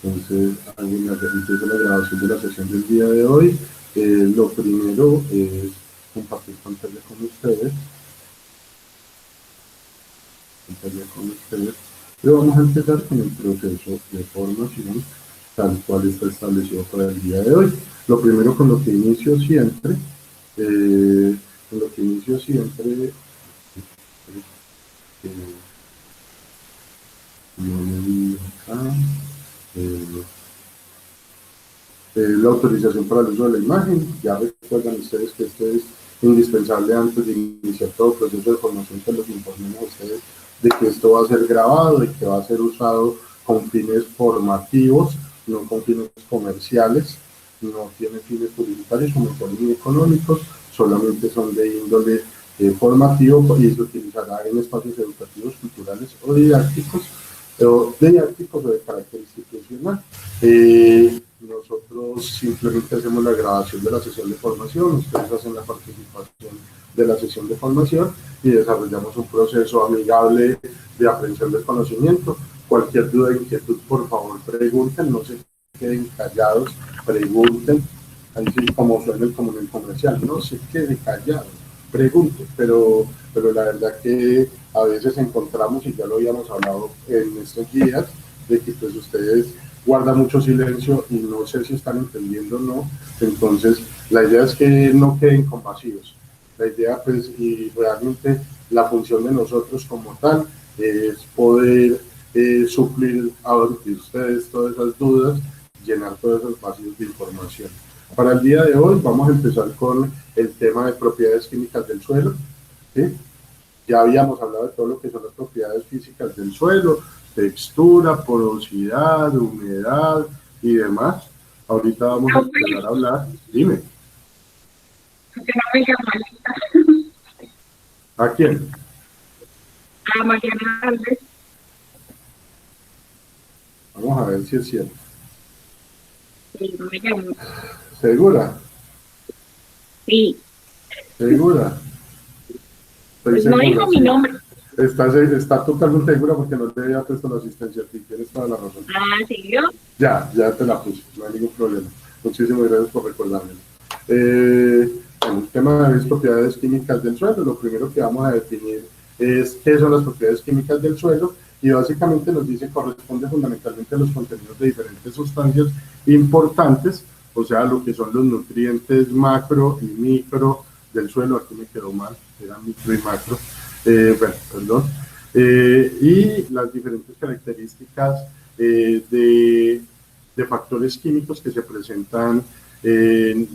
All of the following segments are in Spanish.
Entonces, entonces la grabación de la sesión del día de hoy, lo primero es compartir pantalla con ustedes. Y vamos a empezar con el proceso de formación tal cual está establecido para el día de hoy. Lo primero con lo que inicio siempre, eh, con lo que inicio siempre, no me digo acá, la autorización para el uso de la imagen. Ya recuerdan ustedes que esto es indispensable antes de iniciar todo proceso de formación, que los informemos a ustedes de que esto va a ser grabado y que va a ser usado con fines formativos, no con fines comerciales, no tiene fines publicitarios, comerciales ni económicos, solamente son de índole formativo y se utilizará en espacios educativos, culturales o didácticos o de carácter institucional. Nosotros simplemente hacemos la grabación de la sesión de formación, ustedes hacen la participación de la sesión de formación y desarrollamos un proceso amigable de aprehensión del conocimiento. Cualquier duda o inquietud, por favor, pregunten, no se queden callados, pregunten, así como suena el comercial, no se quede callado, pregunte, pero la verdad que a veces encontramos, y ya lo habíamos hablado en estos días, de que pues ustedes guardan mucho silencio y no sé si están entendiendo o no, entonces la idea es que no queden con vacíos, la idea pues y realmente la función de nosotros como tal es poder suplir a ustedes todas esas dudas, llenar todos esos vacíos de información. Para el día de hoy vamos a empezar con el tema de propiedades químicas del suelo, ¿sí? Ya habíamos hablado de todo lo que son las propiedades físicas del suelo, textura, porosidad, humedad y demás. Ahorita vamos a empezar a hablar. Dime. ¿A quién? A Mariana Alves. Vamos a ver si es cierto. Sí, no me llamo. ¿Segura? Sí. ¿Segura? Pues no dijo mi nombre. Está totalmente segura porque no te había puesto la asistencia a ti, tienes toda la razón. Ah, ¿sí yo? Ya te la puse, no hay ningún problema. Muchísimas gracias por recordarme. En el tema de las propiedades químicas del suelo, lo primero que vamos a definir es qué son las propiedades químicas del suelo y básicamente nos dice corresponde fundamentalmente a los contenidos de diferentes sustancias importantes, o sea, lo que son los nutrientes macro y micro del suelo. Aquí me quedó mal, era micro y macro, y las diferentes características de factores químicos que se presentan en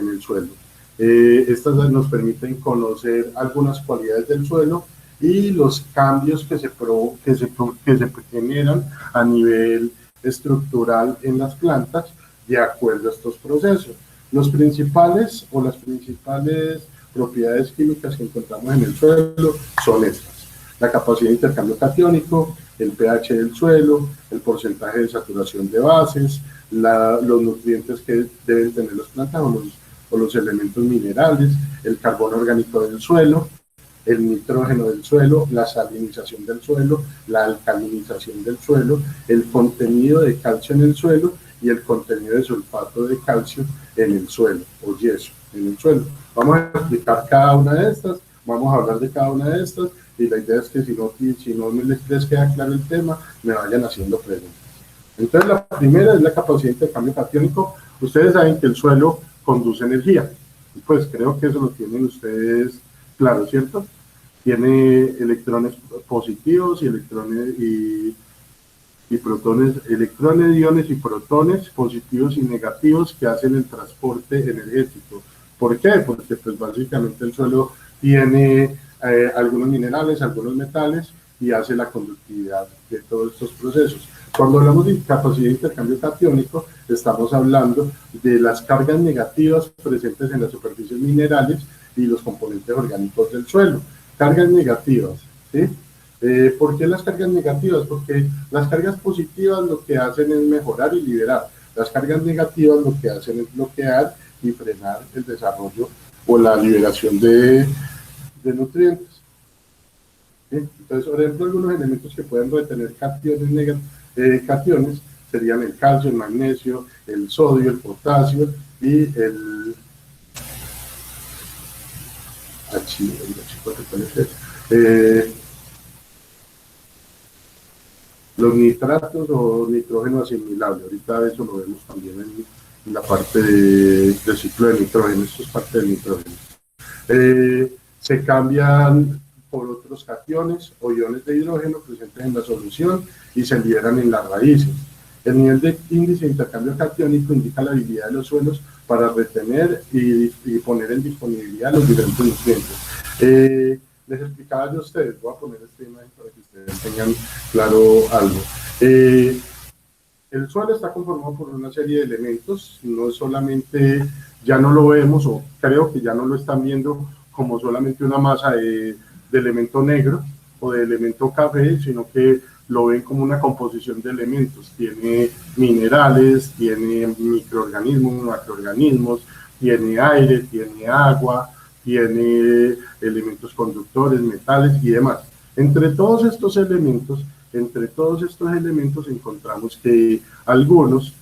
el suelo. Estas nos permiten conocer algunas cualidades del suelo y los cambios que se generan a nivel estructural en las plantas de acuerdo a estos procesos. Los principales o las principales propiedades químicas que encontramos en el suelo son estas: la capacidad de intercambio catiónico, el pH del suelo, el porcentaje de saturación de bases, los nutrientes que deben tener las plantas o los elementos minerales, el carbono orgánico del suelo, el nitrógeno del suelo, la salinización del suelo, la alcalinización del suelo, el contenido de calcio en el suelo y el contenido de sulfato de calcio en el suelo, o yeso en el suelo. Vamos a explicar cada una de estas, vamos a hablar de cada una de estas, y la idea es que si no les queda claro el tema, me vayan haciendo preguntas. Entonces, la primera es la capacidad de intercambio catiónico. Ustedes saben que el suelo conduce energía, pues creo que eso lo tienen ustedes claro, ¿cierto? Tiene electrones positivos y electrones y protones, electrones, iones y protones positivos y negativos que hacen el transporte energético. ¿Por qué? Porque pues básicamente el suelo tiene algunos minerales, algunos metales y hace la conductividad de todos estos procesos. Cuando hablamos de capacidad de intercambio catiónico, estamos hablando de las cargas negativas presentes en las superficies minerales y los componentes orgánicos del suelo. Cargas negativas, ¿sí? ¿Por qué las cargas negativas? Porque las cargas positivas lo que hacen es mejorar y liberar. Las cargas negativas lo que hacen es bloquear y frenar el desarrollo o la liberación de nutrientes. ¿Sí? Entonces, por ejemplo, algunos elementos que pueden retener cationes serían el calcio, el magnesio, el sodio, el potasio y el los nitratos o nitrógeno asimilable. Ahorita eso lo vemos también en la parte de ciclo de nitrógeno. Esto es parte del nitrógeno. Se cambian por otros cationes o iones de hidrógeno presentes en la solución y se liberan en las raíces. El nivel de índice de intercambio catiónico indica la habilidad de los suelos para retener y poner en disponibilidad los diferentes nutrientes. Les explicaba yo a ustedes, voy a poner esta imagen para que ustedes tengan claro algo. El suelo está conformado por una serie de elementos, no es solamente, ya no lo vemos, o creo que ya no lo están viendo como solamente una masa de elemento negro o de elemento café, sino que lo ven como una composición de elementos. Tiene minerales, tiene microorganismos, macroorganismos, tiene aire, tiene agua, tiene elementos conductores, metales y demás. Entre todos estos elementos encontramos que algunos,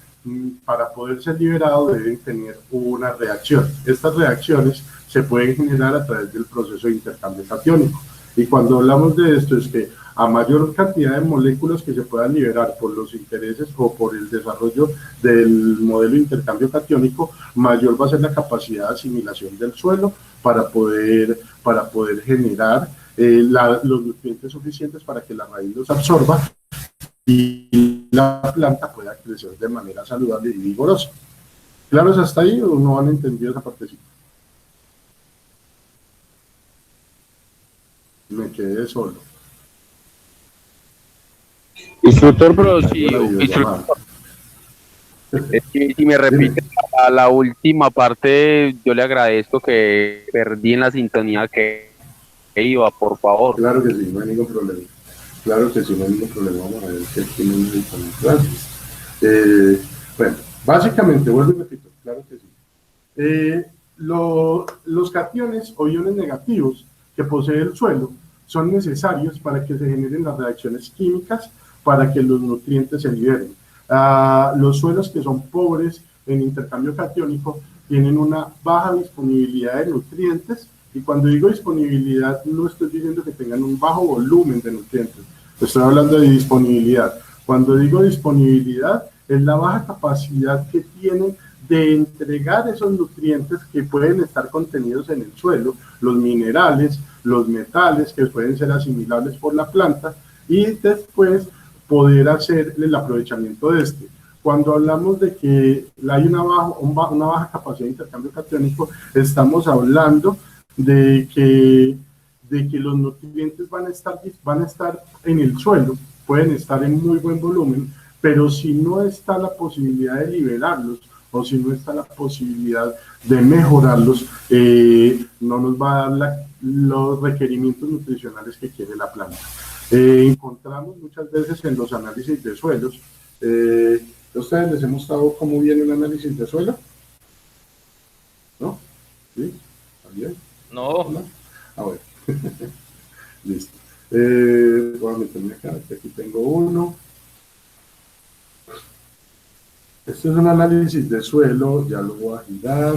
para poder ser liberados, deben tener una reacción. Estas reacciones se pueden generar a través del proceso de intercambio catiónico. Y cuando hablamos de esto es que a mayor cantidad de moléculas que se puedan liberar por los intereses o por el desarrollo del modelo de intercambio catiónico, mayor va a ser la capacidad de asimilación del suelo para poder generar los nutrientes suficientes para que la raíz los absorba y la planta pueda crecer de manera saludable y vigorosa. ¿Claros hasta ahí o no han entendido esa partecita? Me quedé solo. Instructor, pero si me repite la última parte, yo le agradezco, que perdí en la sintonía que iba, por favor. Claro que sí, no hay ningún problema. Claro que sí, no hay ningún problema. Vamos a ver qué tiene gracias. Bueno, básicamente, vuelvo y repito, claro que sí. Los cationes o iones negativos que posee el suelo son necesarios para que se generen las reacciones químicas para que los nutrientes se liberen. Los suelos que son pobres en intercambio catiónico tienen una baja disponibilidad de nutrientes, y cuando digo disponibilidad no estoy diciendo que tengan un bajo volumen de nutrientes, estoy hablando de disponibilidad. Cuando digo disponibilidad es la baja capacidad que tienen de entregar esos nutrientes que pueden estar contenidos en el suelo, los minerales, los metales que pueden ser asimilables por la planta, y después poder hacer el aprovechamiento de este. Cuando hablamos de que hay una baja capacidad de intercambio catiónico, estamos hablando de que los nutrientes van a estar en el suelo, pueden estar en muy buen volumen, pero si no está la posibilidad de liberarlos o si no está la posibilidad de mejorarlos, no nos va a dar los requerimientos nutricionales que quiere la planta. Encontramos muchas veces en los análisis de suelos, ¿ustedes les he mostrado cómo viene un análisis de suelo? ¿No? ¿Sí? ¿También? No. ¿No? Ah, bueno. Listo. Voy a meterme acá, que aquí tengo uno. Este es un análisis de suelo, ya lo voy a girar.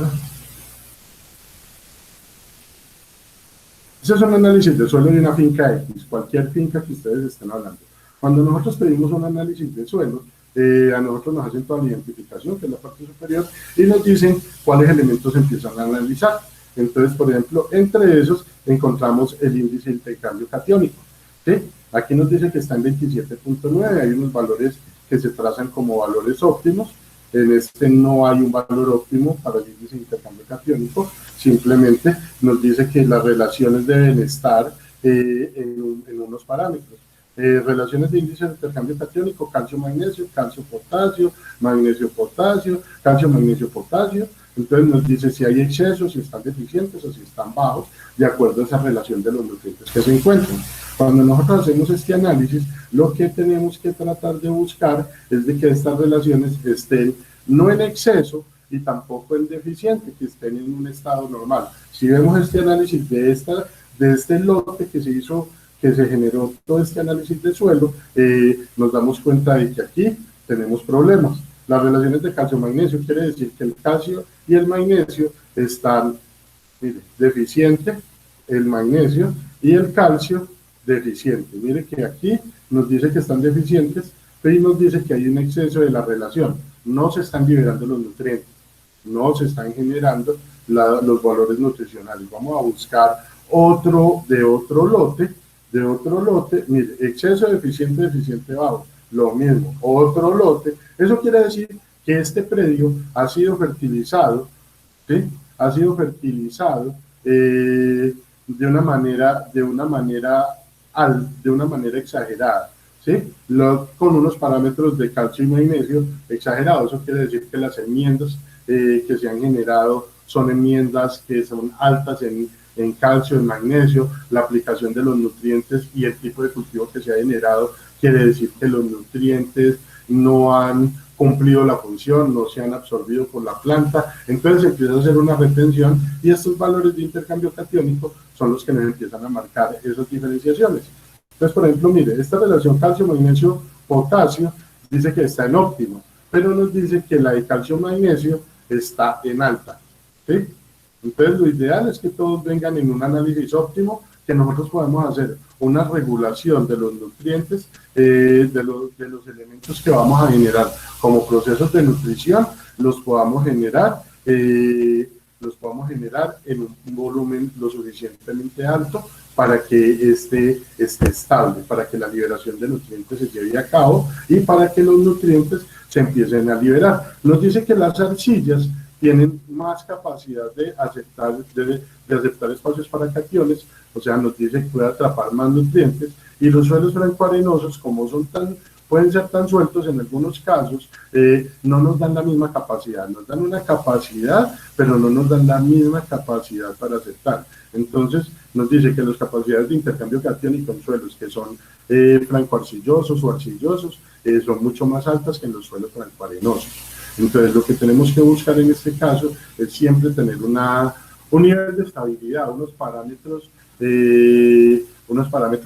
Este es un análisis de suelo de una finca X, cualquier finca que ustedes estén hablando. Cuando nosotros pedimos un análisis de suelo, a nosotros nos hacen toda la identificación, que es la parte superior, y nos dicen cuáles elementos empiezan a analizar. Entonces, por ejemplo, entre esos encontramos el índice de intercambio catiónico, ¿sí? Aquí nos dice que está en 27.9, hay unos valores que se trazan como valores óptimos. En este no hay un valor óptimo para el índice de intercambio catiónico, simplemente nos dice que las relaciones deben estar en unos parámetros. Relaciones de índice de intercambio catiónico: calcio-magnesio, calcio-potasio, magnesio-potasio, calcio-magnesio-potasio. Entonces nos dice si hay excesos, si están deficientes o si están bajos, de acuerdo a esa relación de los nutrientes que se encuentran. Cuando nosotros hacemos este análisis, lo que tenemos que tratar de buscar es de que estas relaciones estén no en exceso y tampoco en deficiente, que estén en un estado normal. Si vemos este análisis de este lote que se hizo, que se generó todo este análisis de suelo, nos damos cuenta de que aquí tenemos problemas. Las relaciones de calcio-magnesio quiere decir que el calcio y el magnesio están, mire, deficiente, el magnesio y el calcio deficiente. Mire que aquí nos dice que están deficientes, pero nos dice que hay un exceso de la relación. No se están liberando los nutrientes, no se están generando los valores nutricionales. Vamos a buscar otro lote, mire, exceso deficiente, deficiente bajo, lo mismo, otro lote. Eso quiere decir que este predio ha sido fertilizado, ¿sí? Ha sido fertilizado de una manera exagerada, ¿sí? Con unos parámetros de calcio y magnesio exagerados. Eso quiere decir que las enmiendas que se han generado son enmiendas que son altas en calcio, en magnesio. La aplicación de los nutrientes y el tipo de cultivo que se ha generado quiere decir que los nutrientes no han cumplido la función, no se han absorbido por la planta, entonces empieza a hacer una retención y estos valores de intercambio catiónico son los que nos empiezan a marcar esas diferenciaciones. Entonces, por ejemplo, mire, esta relación calcio, magnesio, potasio dice que está en óptimo, pero nos dice que la de calcio, magnesio está en alta, ¿sí? Entonces, lo ideal es que todos vengan en un análisis óptimo, que nosotros podamos hacer una regulación de los nutrientes, de los elementos que vamos a generar como procesos de nutrición, los podamos generar en un volumen lo suficientemente alto para que esté estable, para que la liberación de nutrientes se lleve a cabo y para que los nutrientes se empiecen a liberar. Nos dice que las arcillas tienen más capacidad de aceptar espacios para cationes, o sea, nos dice que puede atrapar más nutrientes, y los suelos francoarenosos, como pueden ser tan sueltos en algunos casos, no nos dan la misma capacidad, nos dan una capacidad, pero no nos dan la misma capacidad para aceptar. Entonces, nos dice que las capacidades de intercambio catiónico en suelos que son francoarcillosos o arcillosos son mucho más altas que en los suelos francoarenosos. Entonces, lo que tenemos que buscar en este caso es siempre tener un nivel de estabilidad, unos parámetros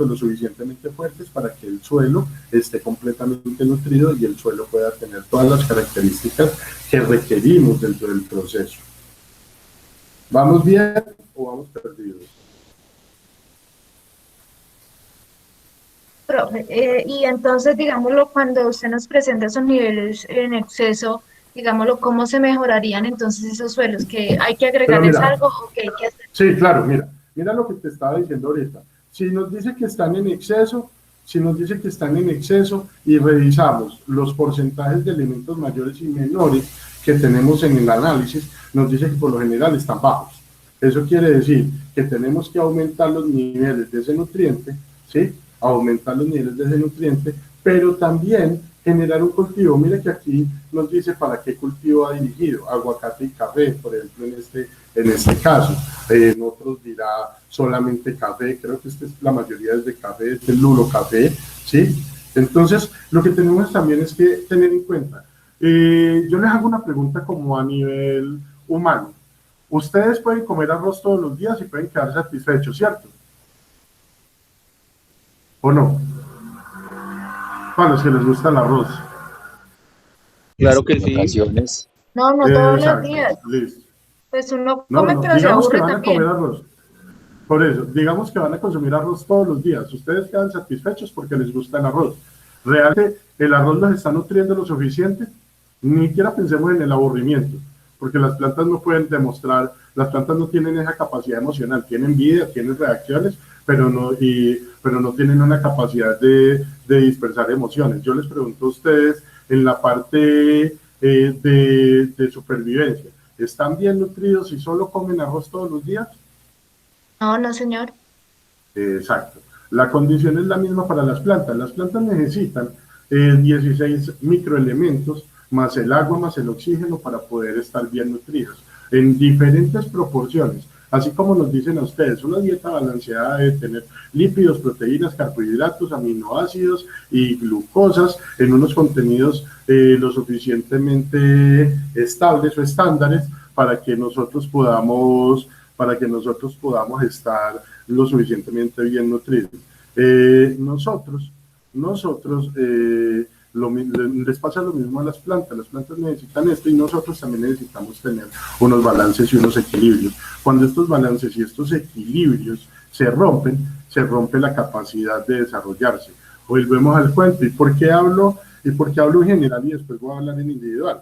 lo suficientemente fuertes para que el suelo esté completamente nutrido y el suelo pueda tener todas las características que requerimos dentro del proceso. ¿Vamos bien o vamos perdidos? Profe, y entonces, digámoslo, cuando usted nos presenta esos niveles en exceso, digámoslo, ¿cómo se mejorarían entonces esos suelos? ¿Que hay que agregarles algo o qué hay que hacer? Sí, claro, mira lo que te estaba diciendo ahorita. Si nos dice que están en exceso, y revisamos los porcentajes de elementos mayores y menores que tenemos en el análisis, nos dice que por lo general están bajos. Eso quiere decir que tenemos que aumentar los niveles de ese nutriente, ¿sí? Pero también generar un cultivo. Mire que aquí nos dice para qué cultivo ha dirigido, aguacate y café, por ejemplo, en este caso. En otros dirá solamente café, creo que la mayoría es de café, es del lulo café, ¿sí? Entonces, lo que tenemos también es que tener en cuenta, yo les hago una pregunta como a nivel humano. Ustedes pueden comer arroz todos los días y pueden quedar satisfechos, ¿cierto? ¿O no? Para los que les gusta el arroz. Claro que sí. Ocasiones. No todos Exacto, los días. Listo. Pues uno come, pero se digamos que aburre van también. a comer arroz. Por eso, digamos que van a consumir arroz todos los días. Ustedes quedan satisfechos porque les gusta el arroz. ¿Realmente el arroz los está nutriendo lo suficiente? Ni siquiera pensemos en el aburrimiento, porque las plantas no pueden demostrar, las plantas no tienen esa capacidad emocional, tienen vida, tienen reacciones, pero no tienen una capacidad de dispersar emociones. Yo les pregunto a ustedes en la parte de supervivencia, ¿están bien nutridos si solo comen arroz todos los días? No, señor. Exacto. La condición es la misma para las plantas. Las plantas necesitan 16 microelementos más el agua, más el oxígeno para poder estar bien nutridas en diferentes proporciones. Así como nos dicen a ustedes, una dieta balanceada debe tener lípidos, proteínas, carbohidratos, aminoácidos y glucosas en unos contenidos lo suficientemente estables o estándares para que nosotros podamos estar lo suficientemente bien nutridos. Nosotros les pasa lo mismo a las plantas necesitan esto y nosotros también necesitamos tener unos balances y unos equilibrios. Cuando estos balances y estos equilibrios se rompe la capacidad de desarrollarse. Volvemos al cuento. ¿Y por qué hablo en general y después voy a hablar en individual?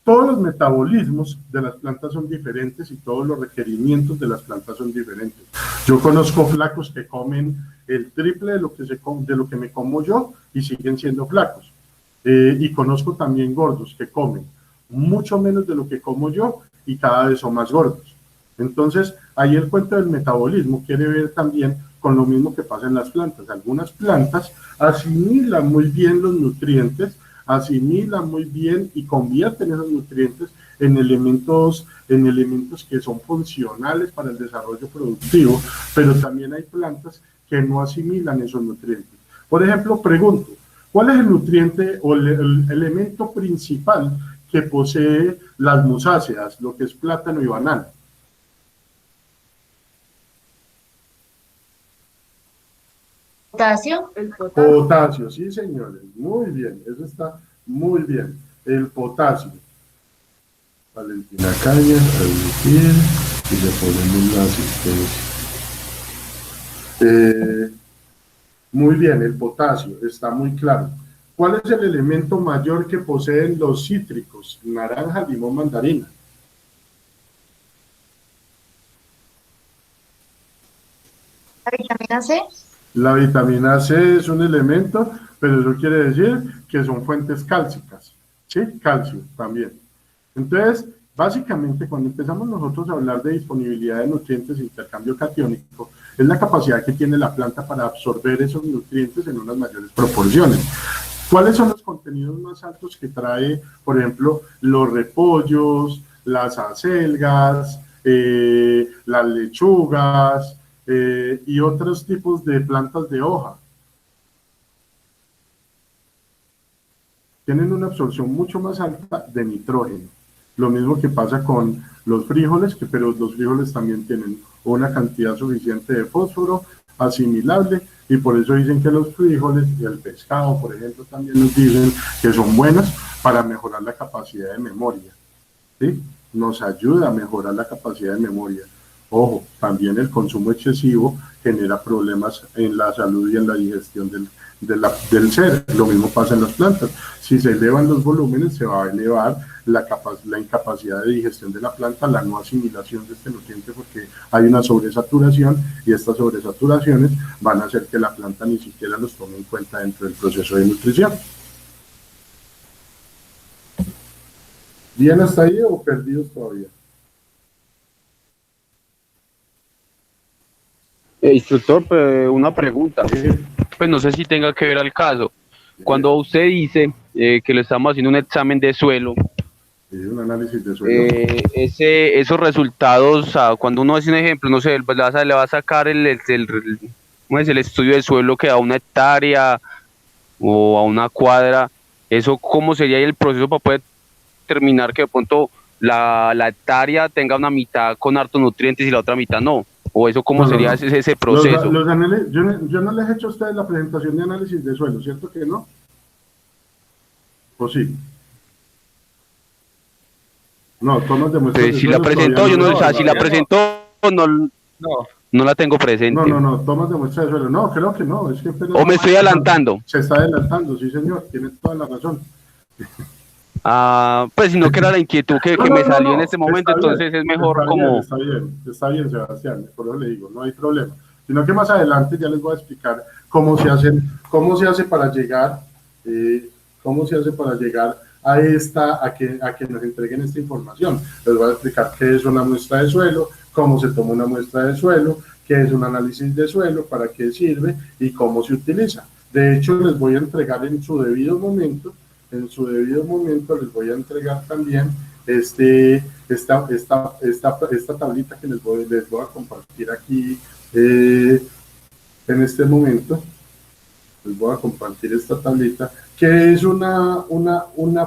Todos los metabolismos de las plantas son diferentes y todos los requerimientos de las plantas son diferentes. Yo conozco flacos que comen el triple de lo que me como yo y siguen siendo flacos. Y conozco también gordos que comen mucho menos de lo que como yo y cada vez son más gordos. Entonces, ahí el cuento del metabolismo quiere ver también con lo mismo que pasa en las plantas. Algunas plantas asimilan muy bien los nutrientes, asimilan muy bien y convierten esos nutrientes en elementos que son funcionales para el desarrollo productivo, pero también hay plantas que no asimilan esos nutrientes. Por ejemplo, pregunto, ¿cuál es el nutriente o el elemento principal que posee las musáceas, lo que es plátano y banano? Potasio. Potasio, sí señores, muy bien, eso está muy bien, el potasio. Valentina Cañas, transmitir, y le ponemos la asistencia. Muy bien, el potasio, está muy claro. ¿Cuál es el elemento mayor que poseen los cítricos? Naranja, limón, mandarina. La vitamina C. La vitamina C es un elemento, pero eso quiere decir que son fuentes cálcicas, ¿sí? Calcio también. Entonces, básicamente, cuando empezamos nosotros a hablar de disponibilidad de nutrientes e intercambio catiónico, es la capacidad que tiene la planta para absorber esos nutrientes en unas mayores proporciones. ¿Cuáles son los contenidos más altos que trae, por ejemplo, los repollos, las acelgas, las lechugas, y otros tipos de plantas de hoja? Tienen una absorción mucho más alta de nitrógeno. Lo mismo que pasa con los frijoles, pero los frijoles también tienen una cantidad suficiente de fósforo asimilable, y por eso dicen que los frijoles y el pescado, por ejemplo, también nos dicen que son buenos para mejorar la capacidad de memoria, ¿sí? Nos ayuda a mejorar la capacidad de memoria. Ojo, también el consumo excesivo genera problemas en la salud y en la digestión del ser. Lo mismo pasa en las plantas. Si se elevan los volúmenes, se va a elevar la incapacidad de digestión de la planta, la no asimilación de este nutriente, porque hay una sobresaturación, y estas sobresaturaciones van a hacer que la planta ni siquiera los tome en cuenta dentro del proceso de nutrición. ¿Bien hasta ahí o perdidos todavía? Instructor, una pregunta. Pues no sé si tenga que ver al caso. Cuando usted dice que le estamos haciendo un examen de suelo, un análisis de suelo, esos resultados, cuando uno hace un ejemplo, no sé, le va a sacar el estudio del suelo que a una hectárea o a una cuadra, ¿eso cómo sería el proceso para poder determinar que de pronto la hectárea tenga una mitad con hartos nutrientes y la otra mitad no? ¿O eso cómo sería ese proceso? Yo no les he hecho a ustedes la presentación de análisis de suelo, ¿cierto que no? ¿O sí? No, tomas de muestras de si la presentó, yo no sé, si la presentó, no la tengo presente. No, tomas de muestras de suelo, no, creo que no, es que o me estoy adelantando. Se está adelantando, sí señor, tiene toda la razón. Pues si no, que era la inquietud que me salió en este momento, entonces es mejor como... Está bien, Sebastián, por eso le digo, no hay problema. Sino que más adelante ya les voy a explicar cómo se hace para llegar, a que nos entreguen esta información. Les voy a explicar qué es una muestra de suelo, cómo se toma una muestra de suelo, qué es un análisis de suelo, para qué sirve y cómo se utiliza. De hecho, les voy a entregar en su debido momento les voy a entregar también esta tablita que les voy a compartir aquí en este momento. Les voy a compartir esta tablita, que es una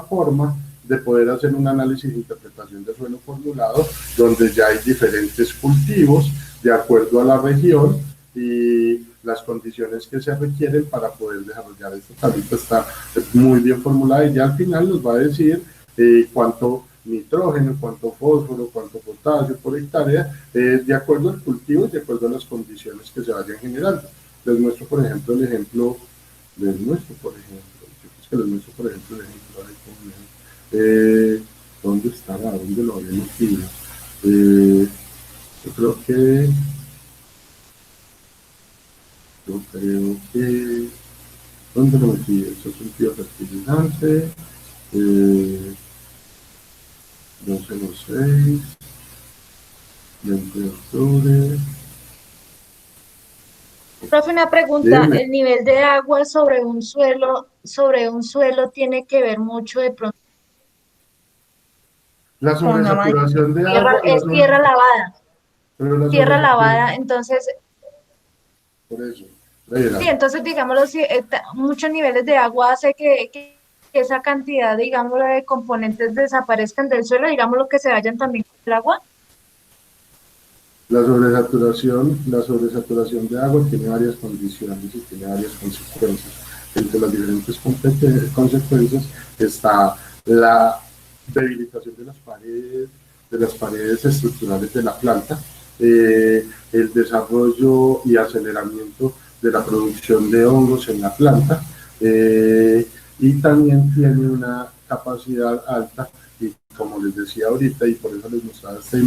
forma de poder hacer un análisis de interpretación de suelo formulado, donde ya hay diferentes cultivos de acuerdo a la región, y las condiciones que se requieren para poder desarrollar esta tablita. Está muy bien formulada y ya al final nos va a decir cuánto nitrógeno, cuánto fósforo, cuánto potasio por hectárea, de acuerdo al cultivo y de acuerdo a las condiciones que se vayan generando. Les muestro, por ejemplo, el ejemplo, yo creo que les muestro, por ejemplo, el ejemplo, ¿dónde estará? ¿Dónde lo había metido? Yo creo que, ¿dónde lo metí? Esto es un biofertilizante, 1206, 20 de octubre. Profe, una pregunta, Dime. ¿el nivel de agua sobre un suelo tiene que ver mucho de pronto La con la sobresaturación de tierra, agua, es pero la tierra lavada, sobresaturación, entonces, por eso, sí, entonces digámoslo, si muchos niveles de agua hace que esa cantidad, digámoslo, de componentes desaparezcan del suelo, digámoslo que se vayan también con el agua. la sobresaturación de agua tiene varias condiciones y tiene varias consecuencias. Entre las diferentes consecuencias está la debilitación de las paredes estructurales de la planta, el desarrollo y aceleramiento de la producción de hongos en la planta, y también tiene una capacidad alta, y como les decía ahorita, y por eso les mostraba esta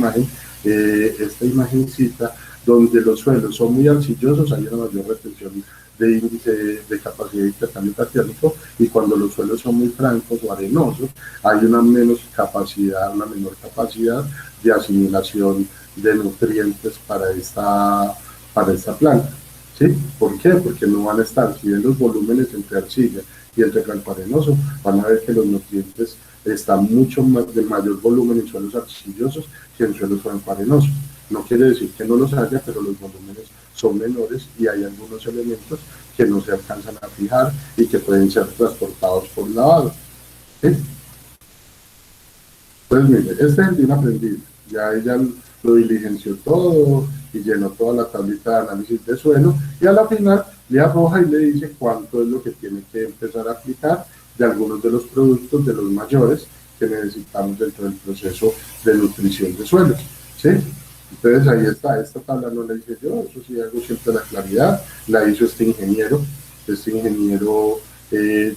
imagencita, donde los suelos son muy arcillosos, hay una mayor retención de índice de capacidad de intercambio catiónico, y cuando los suelos son muy francos o arenosos, hay una menor capacidad de asimilación de nutrientes para esta planta. ¿Sí? ¿Por qué? Porque no van a estar, si ven los volúmenes entre arcilla y entre franco arenoso, van a ver que los nutrientes están mucho más de mayor volumen en suelos arcillosos que en suelos franco arenosos. No quiere decir que no los haya, pero los volúmenes son menores y hay algunos elementos que no se alcanzan a fijar y que pueden ser transportados por lavado. ¿Sí? Pues mire, este es el bien aprendido. Ya ella lo diligenció todo y llenó toda la tablita de análisis de suelo y a la final le arroja y le dice cuánto es lo que tiene que empezar a aplicar de algunos de los productos de los mayores que necesitamos dentro del proceso de nutrición de suelos. ¿Sí? Entonces ahí está, esta tabla no la hice yo, eso sí hago siempre la claridad, la hizo este ingeniero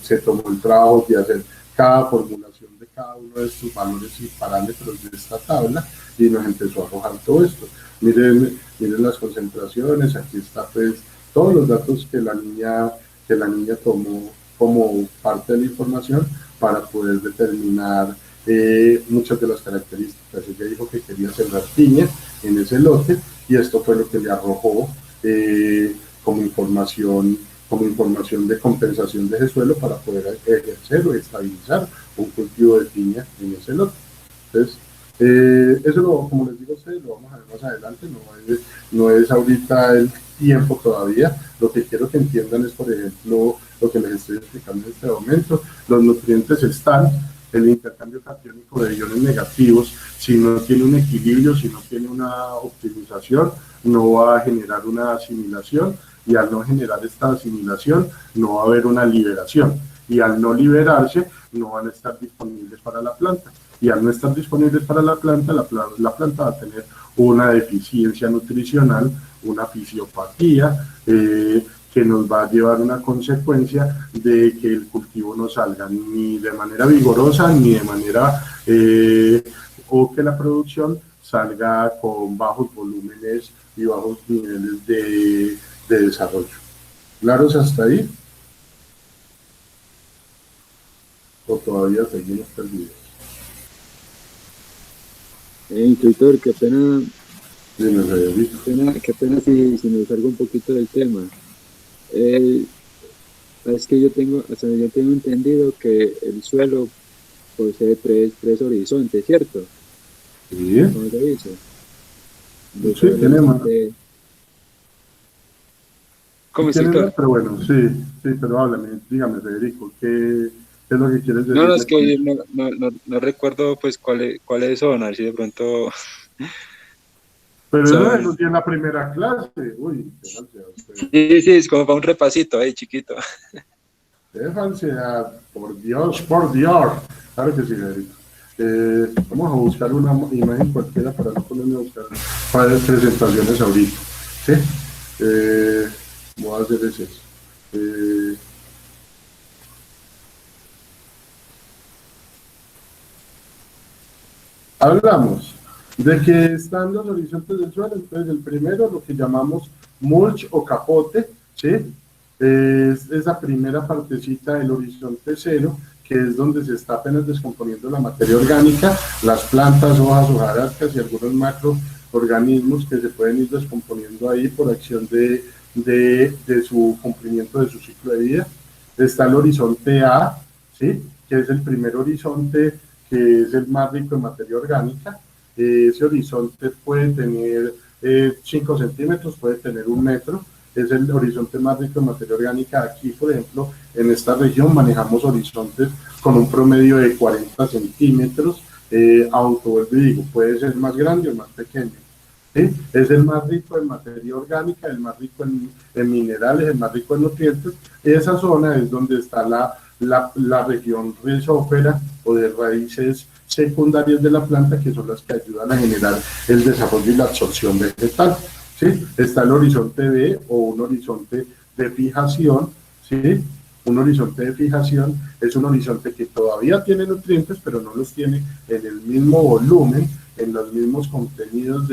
se tomó el trabajo de hacer cada formulación de cada uno de estos valores y parámetros de esta tabla y nos empezó a arrojar todo esto. Miren las concentraciones, aquí está pues todos los datos que la niña tomó como parte de la información para poder determinar muchas de las características. Ella dijo que quería sembrar piña en ese lote y esto fue lo que le arrojó como información de compensación de ese suelo para poder ejercer o estabilizar un cultivo de piña en ese lote. Entonces, eso como les digo a ustedes, lo vamos a ver más adelante, no es ahorita el tiempo todavía. Lo que quiero que entiendan es, por ejemplo, lo que les estoy explicando en este momento. Los nutrientes están, el intercambio catiónico de iones negativos, si no tiene un equilibrio, si no tiene una optimización, no va a generar una asimilación, y al no generar esta asimilación, no va a haber una liberación, y al no liberarse, no van a estar disponibles para la planta, y al no estar disponibles para la planta, la planta va a tener una deficiencia nutricional, una fisiopatía, que nos va a llevar una consecuencia de que el cultivo no salga ni de manera vigorosa, ni de manera, o que la producción salga con bajos volúmenes y bajos niveles de desarrollo. ¿Claros hasta ahí? ¿O todavía seguimos perdidos? Instructor, qué pena, Dime, Federico. qué pena si me salgo un poquito del tema. Es que yo tengo entendido que el suelo posee tres horizontes, ¿cierto? Sí. ¿Cómo se dice? Sí, tenemos. ¿Cómo es, pero bueno, sí, pero háblame, dígame, Federico, ¿qué es lo que quieres decir? No, es que no recuerdo pues cuáles son, a ver si de pronto... Pero eso lo tiene en la primera clase. Uy, qué falsedad usted. Sí, es como para un repasito ahí, chiquito. Qué falsedad, por Dios, por Dios. Claro que sí, Federico. Vamos a buscar una imagen cualquiera para no ponerme a buscar para presentaciones ahorita. ¿Sí? Voy a hacer eso. Hablamos de que están los horizontes del suelo. Entonces el primero, lo que llamamos mulch o capote, ¿sí? Es esa primera partecita del horizonte cero, que es donde se está apenas descomponiendo la materia orgánica, las plantas, hojas, hojarascas y algunos macroorganismos que se pueden ir descomponiendo ahí por acción de su cumplimiento de su ciclo de vida. Está el horizonte A, ¿sí? Que es el primer horizonte, que es el más rico en materia orgánica. Ese horizonte puede tener 5 centímetros, puede tener 1 metro, es el horizonte más rico en materia orgánica. Aquí, por ejemplo, en esta región manejamos horizontes con un promedio de 40 centímetros, aunque vuelvo y digo, puede ser más grande o más pequeño. ¿Sí? Es el más rico en materia orgánica, el más rico en minerales, el más rico en nutrientes. Esa zona es donde está la región rizófera o de raíces secundarias de la planta, que son las que ayudan a generar el desarrollo y la absorción vegetal. ¿Sí? Está el horizonte B o un horizonte de fijación. ¿Sí? Un horizonte de fijación es un horizonte que todavía tiene nutrientes, pero no los tiene en el mismo volumen, en los mismos contenidos,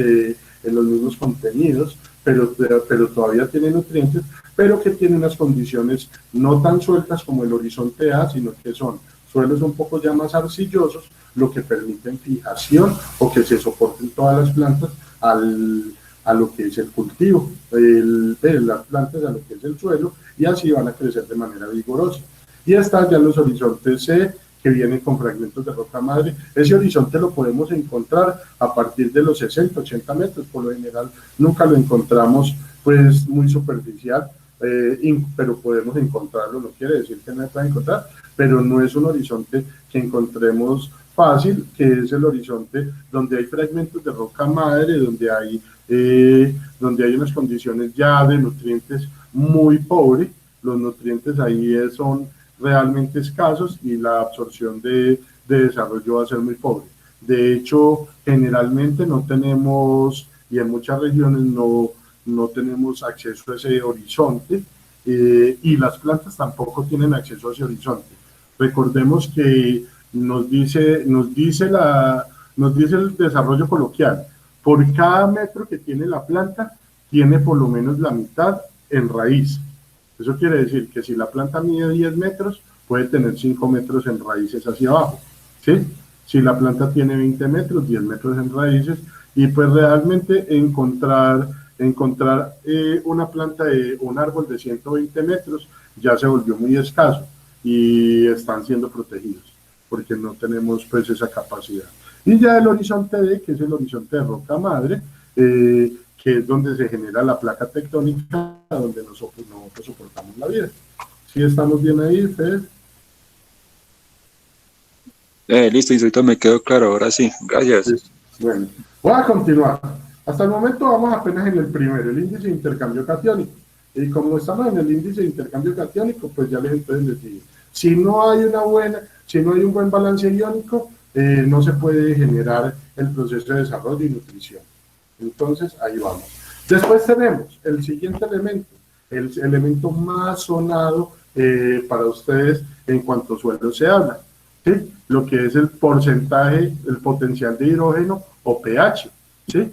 pero todavía tiene nutrientes, pero que tiene unas condiciones no tan sueltas como el horizonte A, sino que son suelos un poco ya más arcillosos, lo que permiten fijación o que se soporten todas las plantas a lo que es el cultivo, las plantas a lo que es el suelo, y así van a crecer de manera vigorosa. Y están ya los horizontes C, que vienen con fragmentos de roca madre. Ese horizonte lo podemos encontrar a partir de los 60, 80 metros, por lo general nunca lo encontramos pues muy superficial, pero podemos encontrarlo, no quiere decir que no se pueda encontrar, pero no es un horizonte que encontremos fácil, que es el horizonte donde hay fragmentos de roca madre, donde hay unas condiciones ya de nutrientes muy pobres. Los nutrientes ahí son realmente escasos y la absorción de desarrollo va a ser muy pobre. De hecho, generalmente no tenemos, y en muchas regiones no tenemos acceso a ese horizonte, y las plantas tampoco tienen acceso a ese horizonte. Recordemos que nos dice el desarrollo coloquial: por cada metro que tiene la planta, tiene por lo menos la mitad en raíz. Eso quiere decir que si la planta mide 10 metros, puede tener 5 metros en raíces hacia abajo, ¿sí? Si la planta tiene 20 metros, 10 metros en raíces, y pues realmente encontrar una planta de un árbol de 120 metros ya se volvió muy escaso y están siendo protegidos porque no tenemos pues esa capacidad. Y ya el horizonte D, que es el horizonte de roca madre, que es donde se genera la placa tectónica, donde nosotros soportamos la vida. ¿Sí estamos bien ahí, Fede? Listo, Instructor, me quedó claro, ahora sí, gracias. Sí. Bueno, voy a continuar. Hasta el momento vamos apenas en el primero, el índice de intercambio catiónico. Y como estamos en el índice de intercambio catiónico, pues ya les pueden decir, si no hay un buen balance iónico, no se puede generar el proceso de desarrollo y nutrición. Entonces, ahí vamos. Después tenemos el siguiente elemento, el elemento más sonado para ustedes en cuanto a suelo se habla, ¿sí? Lo que es el porcentaje, el potencial de hidrógeno o pH, ¿sí?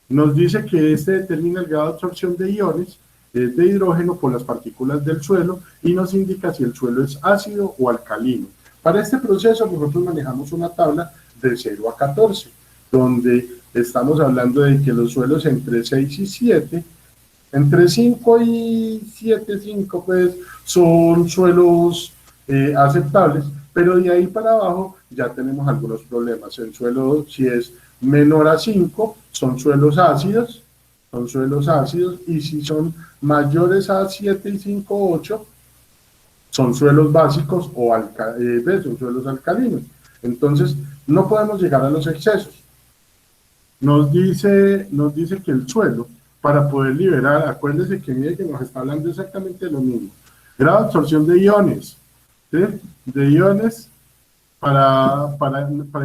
Nos dice que este determina el grado de absorción de iones de hidrógeno por las partículas del suelo y nos indica si el suelo es ácido o alcalino. Para este proceso nosotros manejamos una tabla de 0 a 14, donde estamos hablando de que los suelos entre 6 y 7, entre 5 y 7, 5, pues son suelos aceptables, pero de ahí para abajo ya tenemos algunos problemas. El suelo, si es menor a 5, son suelos ácidos, y si son mayores a 7 y 5, 8, son suelos básicos o son suelos alcalinos. Entonces, no podemos llegar a los excesos. nos dice que el suelo, para poder liberar, acuérdense que mire que nos está hablando exactamente de lo mismo, grado de absorción de iones, ¿sí? De iones para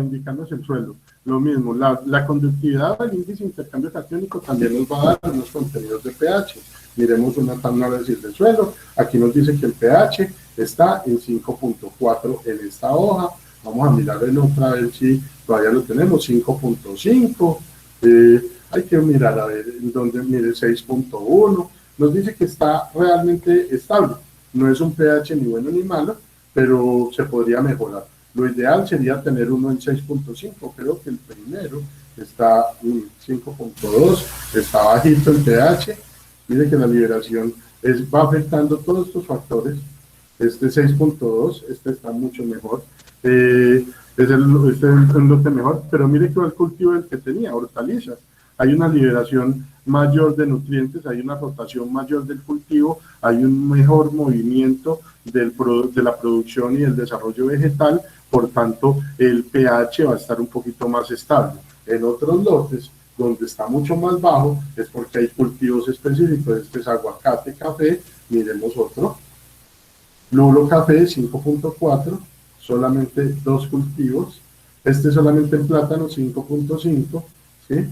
indicarnos el suelo. Lo mismo, la conductividad del índice de intercambio catiónico también nos va a dar unos contenidos de pH. Miremos una tabla del suelo, aquí nos dice que el pH está en 5.4 en esta hoja. Vamos a mirar en otra a ver si todavía lo tenemos, 5.5, hay que mirar a ver en donde, mire, 6.1, nos dice que está realmente estable, no es un pH ni bueno ni malo, pero se podría mejorar. Lo ideal sería tener uno en 6.5, creo que el primero está en 5.2, está bajito el pH, mire que la liberación va afectando todos estos factores, este 6.2, este está mucho mejor, es el lote mejor, pero mire que va el cultivo del que tenía, hortalizas. Hay una liberación mayor de nutrientes, hay una rotación mayor del cultivo, hay un mejor movimiento de la producción y el desarrollo vegetal, por tanto el pH va a estar un poquito más estable. En otros lotes, donde está mucho más bajo, es porque hay cultivos específicos, este es aguacate, café, miremos otro, lulo café 5.4, solamente 2 cultivos, este solamente en plátano 5.5, ¿sí?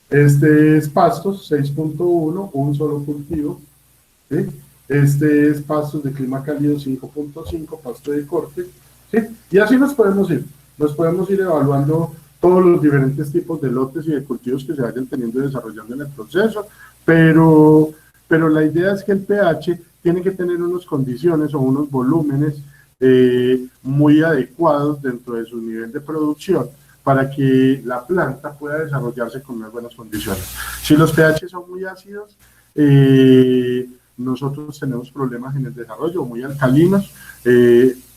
Este es pastos 6.1, un solo cultivo, ¿sí? Este es pastos de clima cálido 5.5, pasto de corte, ¿sí? Y así nos podemos ir evaluando todos los diferentes tipos de lotes y de cultivos que se vayan teniendo y desarrollando en el proceso, pero la idea es que el pH tiene que tener unas condiciones o unos volúmenes muy adecuados dentro de su nivel de producción para que la planta pueda desarrollarse con unas buenas condiciones. Si los pH son muy ácidos, nosotros tenemos problemas en el desarrollo, muy alcalinos.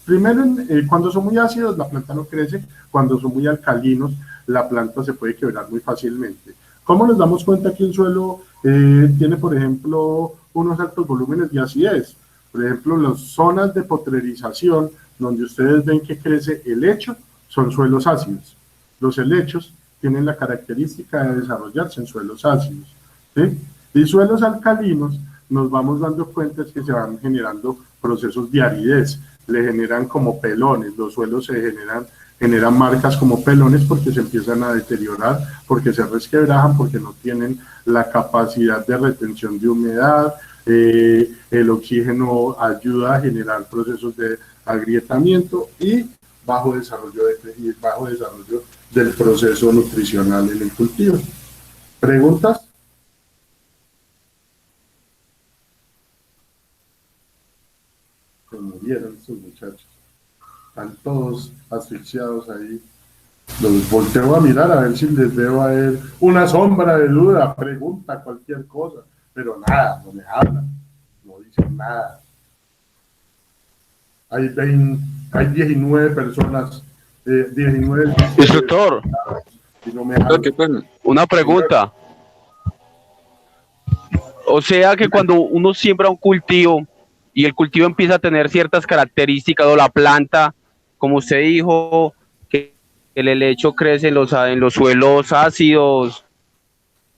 Primero, cuando son muy ácidos, la planta no crece. Cuando son muy alcalinos, la planta se puede quebrar muy fácilmente. ¿Cómo nos damos cuenta que un suelo tiene, por ejemplo, unos altos volúmenes de acidez? Por ejemplo, las zonas de potrerización, donde ustedes ven que crece helecho, son suelos ácidos. Los helechos tienen la característica de desarrollarse en suelos ácidos, ¿sí? Y suelos alcalinos, nos vamos dando cuenta que se van generando procesos de aridez, le generan como pelones, los suelos generan marcas como pelones porque se empiezan a deteriorar, porque se resquebrajan, porque no tienen la capacidad de retención de humedad, el oxígeno ayuda a generar procesos de agrietamiento y bajo desarrollo del proceso nutricional en el cultivo. ¿Preguntas? Se murieron estos muchachos. Están todos asfixiados ahí. Los volteo a mirar a ver si les veo a ver una sombra de duda, pregunta, cualquier cosa, pero nada, no me hablan, no dicen nada. Hay 19 personas, 19... Instructor, y no me hablan. una pregunta. O sea que cuando uno siembra un cultivo y el cultivo empieza a tener ciertas características, o la planta, como usted dijo, que el helecho crece en los suelos ácidos.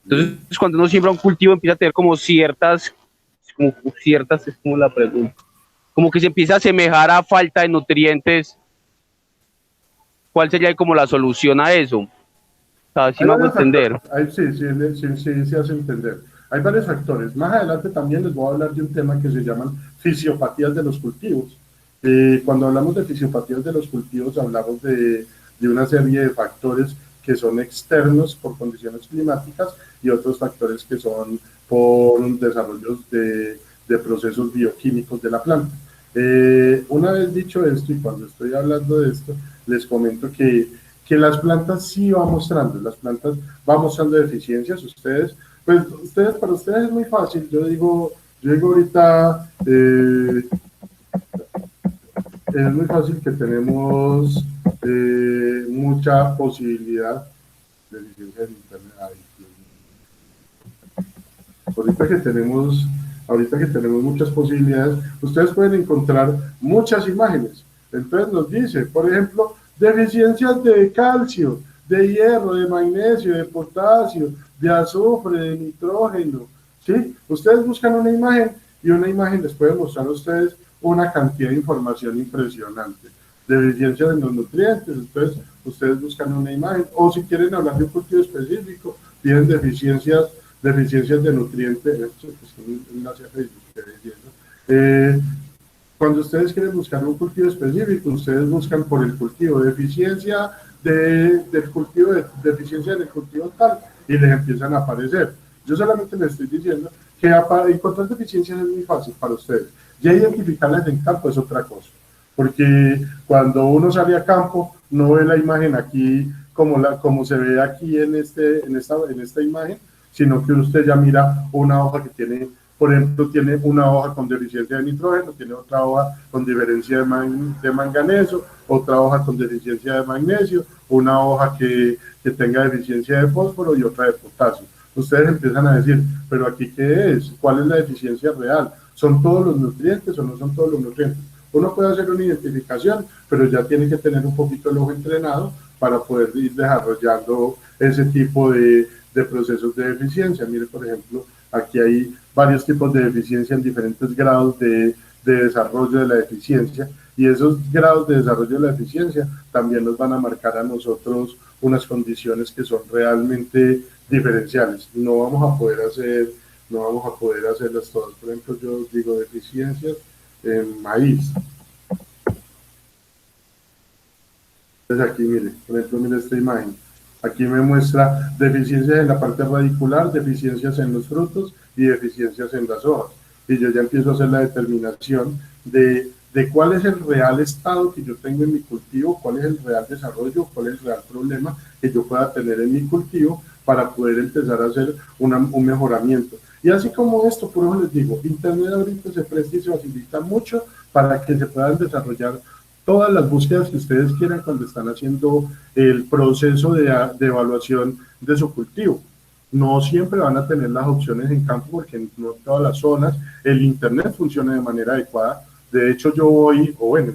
Entonces, cuando uno siembra un cultivo empieza a tener como ciertas, es como la pregunta, como que se empieza a asemejar a falta de nutrientes. ¿Cuál sería como la solución a eso? O sea, ¿sí me hago entender? Sí, se hace entender. Hay varios factores. Más adelante también les voy a hablar de un tema que se llaman fisiopatías de los cultivos. Cuando hablamos de fisiopatías de los cultivos, hablamos de una serie de factores que son externos por condiciones climáticas y otros factores que son por desarrollos de procesos bioquímicos de la planta. Una vez dicho esto, y cuando estoy hablando de esto, les comento que las plantas sí van mostrando deficiencias. Para ustedes es muy fácil. Yo digo ahorita, es muy fácil que tenemos mucha posibilidad de deficiencia de internet. Ahorita que tenemos muchas posibilidades, ustedes pueden encontrar muchas imágenes. Entonces nos dice, por ejemplo, deficiencias de calcio, de hierro, de magnesio, de potasio, de azufre, de nitrógeno, ¿sí? Ustedes buscan una imagen y una imagen les puede mostrar a ustedes una cantidad de información impresionante, deficiencias en los nutrientes. Entonces ustedes buscan una imagen, o si quieren hablar de un cultivo específico, tienen deficiencias de nutrientes. Cuando ustedes quieren buscar un cultivo específico, ustedes buscan por el cultivo deficiencia del cultivo, deficiencia en el cultivo tal, y les empiezan a aparecer. Yo solamente les estoy diciendo que encontrar deficiencias es muy fácil para ustedes. Ya identificarlas en campo es otra cosa, porque cuando uno sale a campo no ve la imagen aquí como se ve aquí en esta imagen, sino que usted ya mira una hoja que tiene, por ejemplo, tiene una hoja con deficiencia de nitrógeno, tiene otra hoja con deficiencia de manganeso, otra hoja con deficiencia de magnesio, una hoja que tenga deficiencia de fósforo y otra de potasio. Ustedes empiezan a decir, pero aquí ¿qué es? ¿Cuál es la deficiencia real? ¿Son todos los nutrientes o no son todos los nutrientes? Uno puede hacer una identificación, pero ya tiene que tener un poquito el ojo entrenado para poder ir desarrollando ese tipo de procesos de deficiencia. Mire, por ejemplo, aquí hay varios tipos de deficiencia en diferentes grados de desarrollo de la deficiencia, y esos grados de desarrollo de la deficiencia también nos van a marcar a nosotros unas condiciones que son realmente diferenciales. No vamos a poder hacerlas todas. Por ejemplo, yo digo deficiencias en maíz. Entonces aquí mire, por ejemplo, mire esta imagen. Aquí me muestra deficiencias en la parte radicular, deficiencias en los frutos y deficiencias en las hojas. Y yo ya empiezo a hacer la determinación de cuál es el real estado que yo tengo en mi cultivo, cuál es el real desarrollo, cuál es el real problema que yo pueda tener en mi cultivo para poder empezar a hacer un mejoramiento. Y así como esto, por eso les digo, Internet ahorita se presta y se facilita mucho para que se puedan desarrollar todas las búsquedas que ustedes quieran cuando están haciendo el proceso de evaluación de su cultivo. No siempre van a tener las opciones en campo porque no en todas las zonas el Internet funciona de manera adecuada. De hecho, yo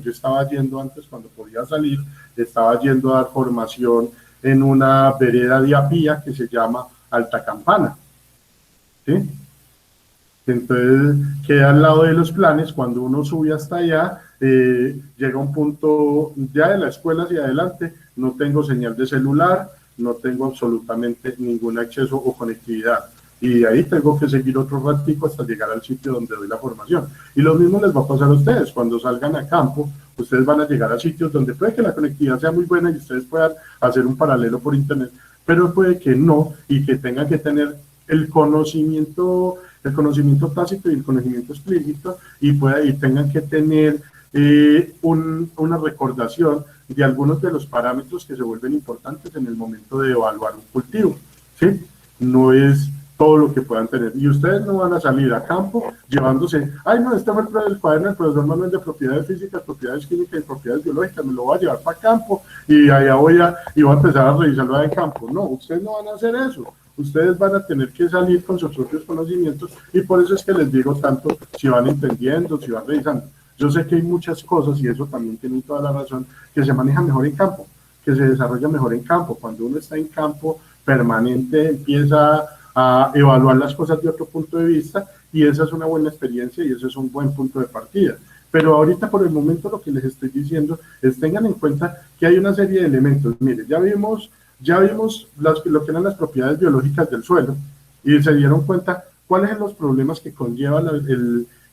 estaba yendo antes cuando podía salir, estaba yendo a dar formación en una vereda de Apía que se llama Alta Campana, ¿sí? Entonces, queda al lado de los planes. Cuando uno sube hasta allá, llega un punto, ya de la escuela hacia adelante, no tengo señal de celular, no tengo absolutamente ningún acceso o conectividad. Y de ahí tengo que seguir otro ratico hasta llegar al sitio donde doy la formación. Y lo mismo les va a pasar a ustedes. Cuando salgan a campo, ustedes van a llegar a sitios donde puede que la conectividad sea muy buena y ustedes puedan hacer un paralelo por Internet, pero puede que no, y que tengan que tener el conocimiento tácito y el conocimiento explícito, y tengan que tener una recordación de algunos de los parámetros que se vuelven importantes en el momento de evaluar un cultivo, ¿sí? No es todo lo que puedan tener. Y ustedes no van a salir a campo llevándose, este fue el cuaderno del profesor Manuel de propiedades físicas, propiedades químicas y propiedades biológicas, me lo voy a llevar para campo y allá voy a empezar a revisarlo en campo. No, ustedes no van a hacer eso. Ustedes van a tener que salir con sus propios conocimientos, y por eso es que les digo tanto, si van entendiendo, si van revisando. Yo sé que hay muchas cosas, y eso también tiene toda la razón, que se maneja mejor en campo, que se desarrolla mejor en campo. Cuando uno está en campo permanente, empieza a evaluar las cosas de otro punto de vista, y esa es una buena experiencia y eso es un buen punto de partida. Pero ahorita, por el momento, lo que les estoy diciendo es tengan en cuenta que hay una serie de elementos. Mire, ya vimos lo que eran las propiedades biológicas del suelo, y se dieron cuenta cuáles son los problemas que conlleva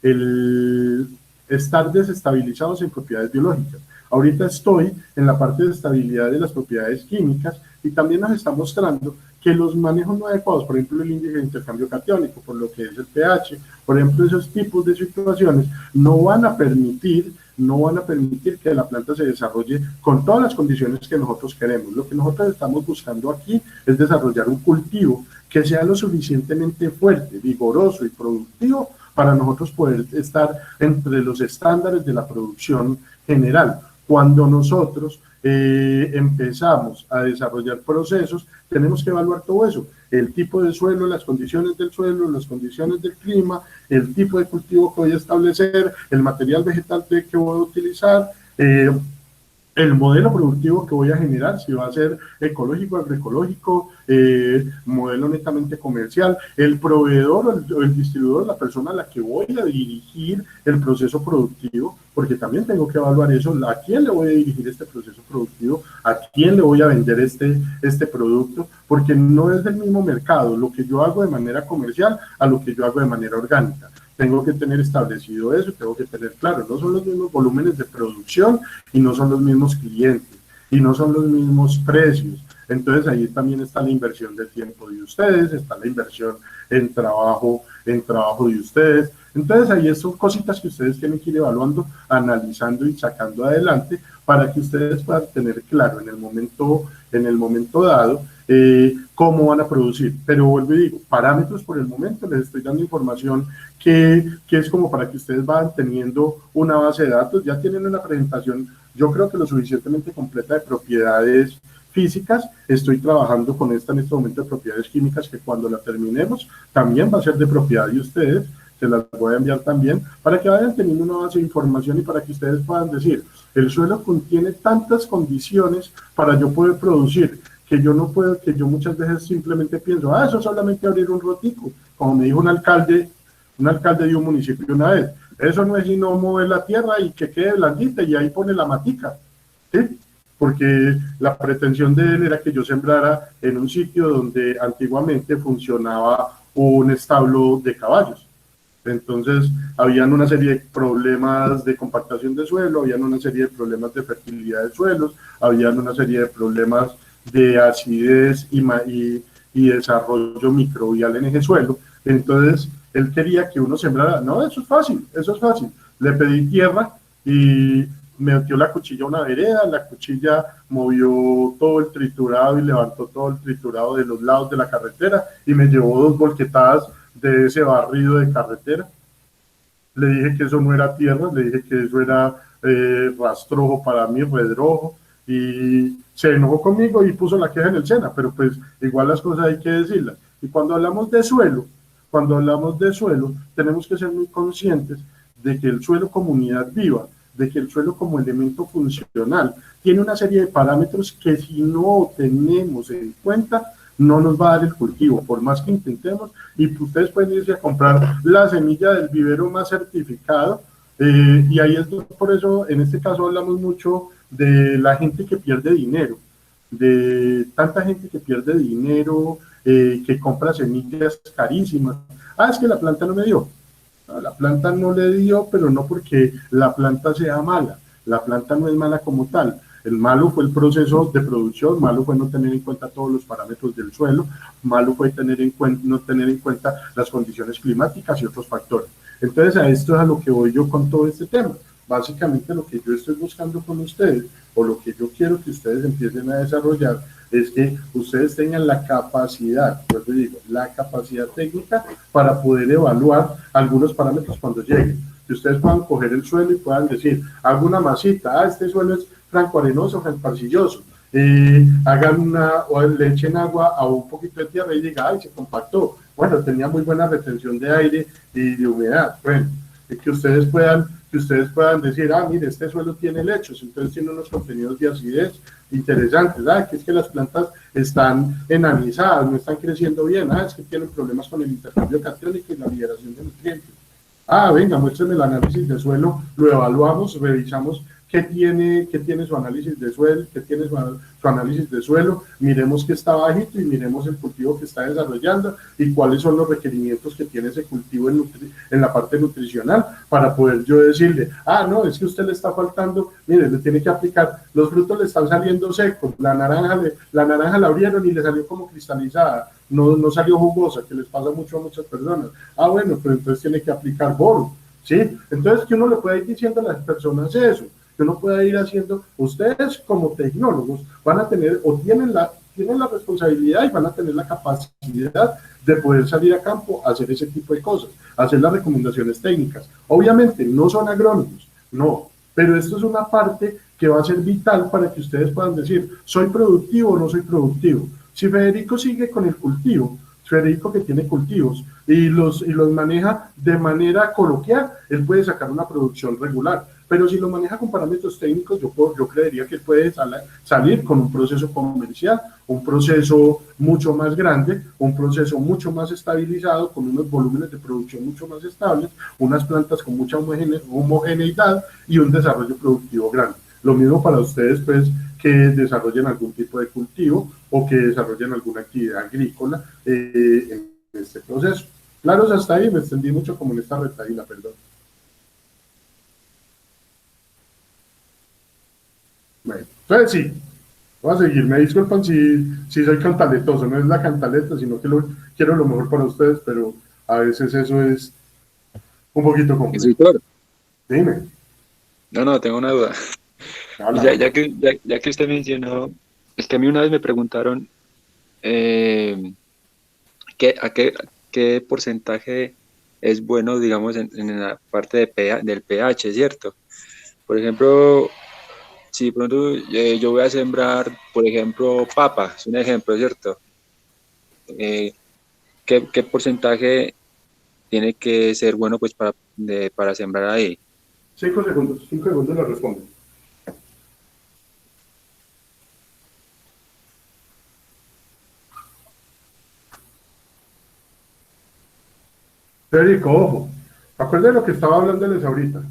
el estar desestabilizados en propiedades biológicas. Ahorita estoy en la parte de estabilidad de las propiedades químicas, y también nos está mostrando que los manejos no adecuados, por ejemplo el índice de intercambio catiónico, por lo que es el pH, por ejemplo, esos tipos de situaciones no van a permitir que la planta se desarrolle con todas las condiciones que nosotros queremos. Lo que nosotros estamos buscando aquí es desarrollar un cultivo que sea lo suficientemente fuerte, vigoroso y productivo para nosotros poder estar entre los estándares de la producción general. Cuando nosotros empezamos a desarrollar procesos, tenemos que evaluar todo eso: el tipo de suelo, las condiciones del suelo, las condiciones del clima, el tipo de cultivo que voy a establecer, el material vegetal que voy a utilizar, el modelo productivo que voy a generar, si va a ser ecológico, agroecológico, modelo netamente comercial, el proveedor o el distribuidor, la persona a la que voy a dirigir el proceso productivo, porque también tengo que evaluar eso, a quién le voy a dirigir este proceso productivo, a quién le voy a vender este producto, porque no es del mismo mercado lo que yo hago de manera comercial a lo que yo hago de manera orgánica. Tengo que tener establecido eso, tengo que tener claro, no son los mismos volúmenes de producción y no son los mismos clientes y no son los mismos precios. Entonces ahí también está la inversión de tiempo de ustedes, está la inversión en trabajo de ustedes. Entonces ahí son cositas que ustedes tienen que ir evaluando, analizando y sacando adelante para que ustedes puedan tener claro en el momento dado cómo van a producir. Pero vuelvo y digo, parámetros por el momento, les estoy dando información que es como para que ustedes vayan teniendo una base de datos, ya tienen una presentación, yo creo que lo suficientemente completa de propiedades físicas, estoy trabajando con esta en este momento de propiedades químicas que cuando la terminemos también va a ser de propiedad de ustedes, se las voy a enviar también para que vayan teniendo una base de información y para que ustedes puedan decir, el suelo contiene tantas condiciones para yo poder producir, que yo no puedo, que yo muchas veces simplemente pienso, eso es solamente abrir un rotico, como me dijo un alcalde de un municipio una vez, eso no es sino mover la tierra y que quede blandita y ahí pone la matica, ¿sí? Porque la pretensión de él era que yo sembrara en un sitio donde antiguamente funcionaba un establo de caballos. Entonces, habían una serie de problemas de compactación de suelo, habían una serie de problemas de fertilidad de suelos, habían una serie de problemas de acidez y desarrollo microbial en ese suelo. Entonces, él quería que uno sembrara. No, eso es fácil. Le pedí tierra y metió la cuchilla a una vereda, la cuchilla movió todo el triturado y levantó todo el triturado de los lados de la carretera y me llevó 2 volquetadas de ese barrido de carretera. Le dije que eso no era tierra, le dije que eso era rastrojo para mí, redrojo, y se enojó conmigo y puso la queja en el SENA, pero pues igual las cosas hay que decirlas. Y cuando hablamos de suelo, tenemos que ser muy conscientes de que el suelo como unidad viva, de que el suelo como elemento funcional, tiene una serie de parámetros que si no tenemos en cuenta, no nos va a dar el cultivo, por más que intentemos, y ustedes pueden irse a comprar la semilla del vivero más certificado, y ahí es por eso, en este caso hablamos mucho de la gente que pierde dinero, de tanta gente que pierde dinero, que compra semillas carísimas. Es que la planta no me dio. No, la planta no le dio, pero no porque la planta sea mala. La planta no es mala como tal. El malo fue el proceso de producción, malo fue no tener en cuenta todos los parámetros del suelo, malo fue no tener en cuenta las condiciones climáticas y otros factores. Entonces a esto es a lo que voy yo con todo este tema. Básicamente lo que yo estoy buscando con ustedes, o lo que yo quiero que ustedes empiecen a desarrollar, es que ustedes tengan la capacidad, yo les digo, la capacidad técnica para poder evaluar algunos parámetros cuando lleguen. Que ustedes puedan coger el suelo y puedan decir, hago una masita, este suelo es franco arenoso, franco arcilloso, hagan o le echen agua a un poquito de tierra y diga, se compactó, bueno, tenía muy buena retención de aire y de humedad, bueno, que ustedes puedan decir, mire, este suelo tiene lechos, entonces tiene unos contenidos de acidez interesantes, que es que las plantas están enanizadas, no están creciendo bien, es que tienen problemas con el intercambio catiónico y la liberación de nutrientes. Venga, muéstrame el análisis de suelo, lo evaluamos, revisamos qué tiene su análisis de suelo, su análisis de suelo, miremos qué está bajito y miremos el cultivo que está desarrollando y cuáles son los requerimientos que tiene ese cultivo en la parte nutricional para poder yo decirle, no, es que a usted le está faltando, mire, le tiene que aplicar, los frutos le están saliendo secos, la naranja la abrieron y le salió como cristalizada, no salió jugosa, que les pasa mucho a muchas personas. Bueno, pero entonces tiene que aplicar boro, ¿sí? Entonces que uno le puede ir diciendo a las personas eso, que uno pueda ir haciendo, ustedes como tecnólogos van a tener, o tienen la responsabilidad y van a tener la capacidad de poder salir a campo a hacer ese tipo de cosas, hacer las recomendaciones técnicas. Obviamente no son agrónomos, no, pero esto es una parte que va a ser vital para que ustedes puedan decir, ¿soy productivo o no soy productivo? Si Federico sigue con el cultivo, Federico que tiene cultivos y los maneja de manera coloquial, él puede sacar una producción regular. pero si lo maneja con parámetros técnicos, yo creería que puede salir con un proceso comercial, un proceso mucho más grande, un proceso mucho más estabilizado, con unos volúmenes de producción mucho más estables, unas plantas con mucha homogeneidad y un desarrollo productivo grande. Lo mismo para ustedes, pues, que desarrollen algún tipo de cultivo o que desarrollen alguna actividad agrícola en este proceso. Claro, hasta ahí me extendí mucho como en esta retaíla, perdón. Bueno, entonces sí, voy a seguir. Me disculpan si soy cantaletoso, no es la cantaleta, sino que quiero lo mejor para ustedes, pero a veces eso es un poquito complejo. Instructor. Dime. No, tengo una duda. Ya que usted mencionó, es que a mí una vez me preguntaron qué porcentaje es bueno, digamos, en la parte del pH, ¿cierto? Por ejemplo, si pronto yo voy a sembrar, por ejemplo, papa, es un ejemplo, ¿cierto? ¿Qué porcentaje tiene que ser bueno pues para sembrar ahí? 5 segundos le respondo. Federico, ojo, acuérdense de lo que estaba hablándoles ahorita.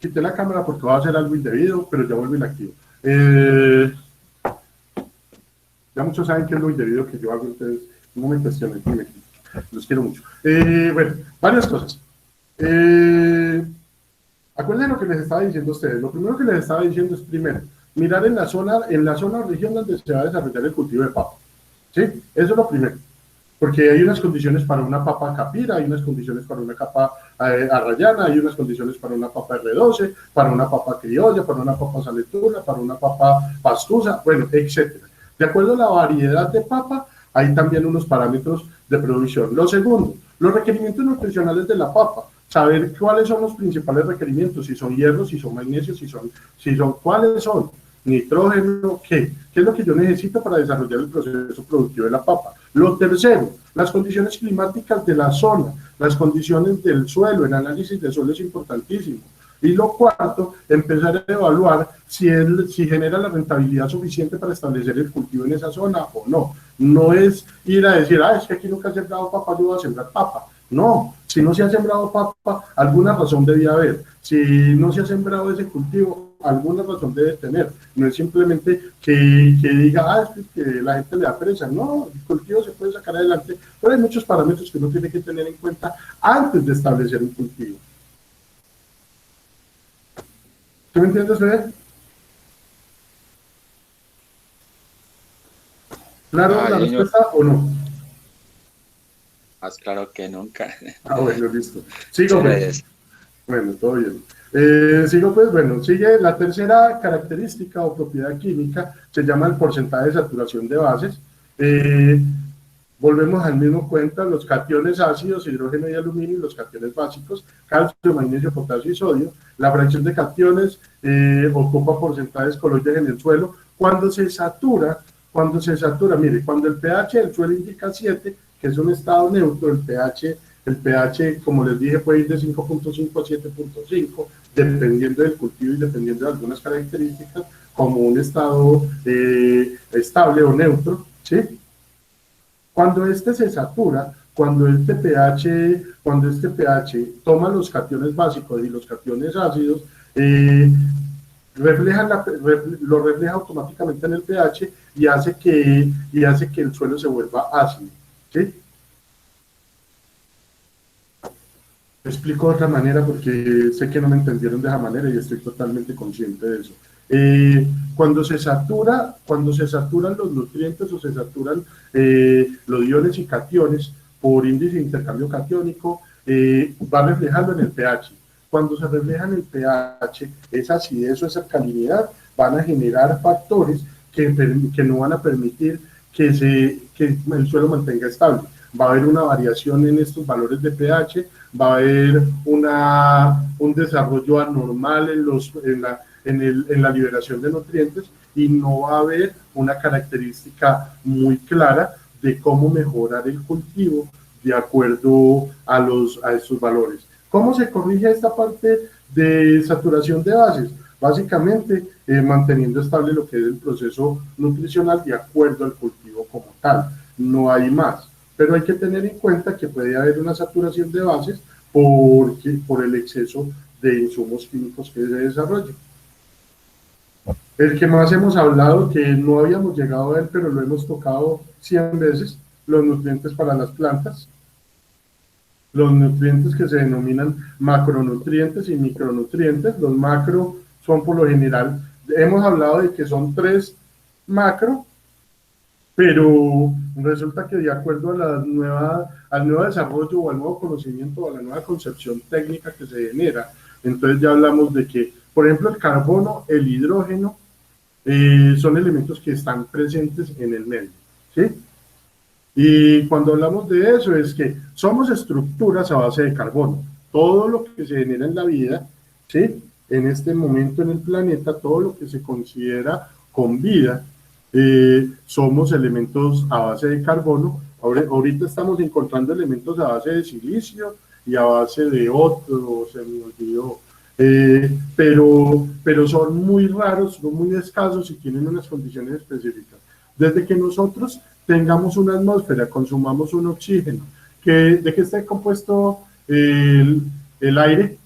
Quité la cámara porque va a hacer algo indebido, pero ya vuelvo y la activo. Ya muchos saben que es lo indebido que yo hago, entonces no me cuestionen, los quiero mucho. Bueno, varias cosas. Acuérdense lo que les estaba diciendo a ustedes. Lo primero que les estaba diciendo es, primero, mirar en la zona o región donde se va a desarrollar el cultivo de papa. ¿Sí? Eso es lo primero. Porque hay unas condiciones para una papa capira, hay unas condiciones para una capa arrayana, hay unas condiciones para una papa R12, para una papa criolla, para una papa saletuna, para una papa pastusa, bueno, etcétera. De acuerdo a la variedad de papa, hay también unos parámetros de producción. Lo segundo, los requerimientos nutricionales de la papa. Saber cuáles son los principales requerimientos, si son hierros, si son magnesios, si son cuáles son, nitrógeno, ¿qué es lo que yo necesito para desarrollar el proceso productivo de la papa? Lo tercero, las condiciones climáticas de la zona, las condiciones del suelo, el análisis del suelo es importantísimo. Y lo cuarto, empezar a evaluar si genera la rentabilidad suficiente para establecer el cultivo en esa zona o no. No es ir a decir, es que aquí nunca he sembrado papa, yo voy a sembrar papa. No, si no se ha sembrado papa, alguna razón debía haber. Si no se ha sembrado ese cultivo, alguna razón debe tener. No es simplemente que diga, es que la gente le da pereza. No, el cultivo se puede sacar adelante, pero hay muchos parámetros que uno tiene que tener en cuenta antes de establecer un cultivo. ¿Tú me entiendes, Fede? ¿Claro la respuesta o no? Más claro que nunca. Bueno, listo. Sigo, pues. Bueno, todo bien. Sigo, pues, bueno, sigue la tercera característica o propiedad química, se llama el porcentaje de saturación de bases. Volvemos al mismo cuenta, los cationes ácidos, hidrógeno y aluminio, y los cationes básicos, calcio, magnesio, potasio y sodio. La fracción de cationes ocupa porcentajes coloides en el suelo. Cuando se satura, mire, cuando el pH del suelo indica 7, que es un estado neutro, el pH, como les dije, puede ir de 5.5 a 7.5, dependiendo del cultivo y dependiendo de algunas características, como un estado estable o neutro, ¿sí? Cuando este se satura, cuando este pH toma los cationes básicos y los cationes ácidos, lo refleja automáticamente en el pH y hace que el suelo se vuelva ácido, ¿sí? Lo explico de otra manera porque sé que no me entendieron de esa manera y estoy totalmente consciente de eso. Cuando se saturan los nutrientes o se saturan los iones y cationes por índice de intercambio catiónico, va reflejando en el pH. Cuando se refleja en el pH, esa acidez o esa alcalinidad van a generar factores que no van a permitir que el suelo mantenga estable. Va a haber una variación en estos valores de pH, va a haber un desarrollo anormal en la liberación de nutrientes y no va a haber una característica muy clara de cómo mejorar el cultivo de acuerdo a estos valores. ¿Cómo se corrige esta parte de saturación de bases, básicamente manteniendo estable lo que es el proceso nutricional de acuerdo al cultivo como tal, no hay más, pero hay que tener en cuenta que puede haber una saturación de bases por el exceso de insumos químicos que se desarrollan. El que más hemos hablado, que no habíamos llegado a él, pero lo hemos tocado 100 veces, los nutrientes para las plantas. Los nutrientes que se denominan macronutrientes y micronutrientes. Los macro son por lo general, hemos hablado de que son 3 macro, pero resulta que de acuerdo a al nuevo desarrollo o al nuevo conocimiento o a la nueva concepción técnica que se genera, entonces ya hablamos de que, por ejemplo, el carbono, el hidrógeno, son elementos que están presentes en el medio, ¿sí? Y cuando hablamos de eso es que somos estructuras a base de carbono. Todo lo que se genera en la vida, ¿sí? En este momento en el planeta, todo lo que se considera con vida, somos elementos a base de carbono. Ahorita estamos encontrando elementos a base de silicio y a base de otro, se me olvidó. Pero son muy raros, son muy escasos y tienen unas condiciones específicas. Desde que nosotros tengamos una atmósfera, consumamos un oxígeno, ¿de qué está compuesto el aire?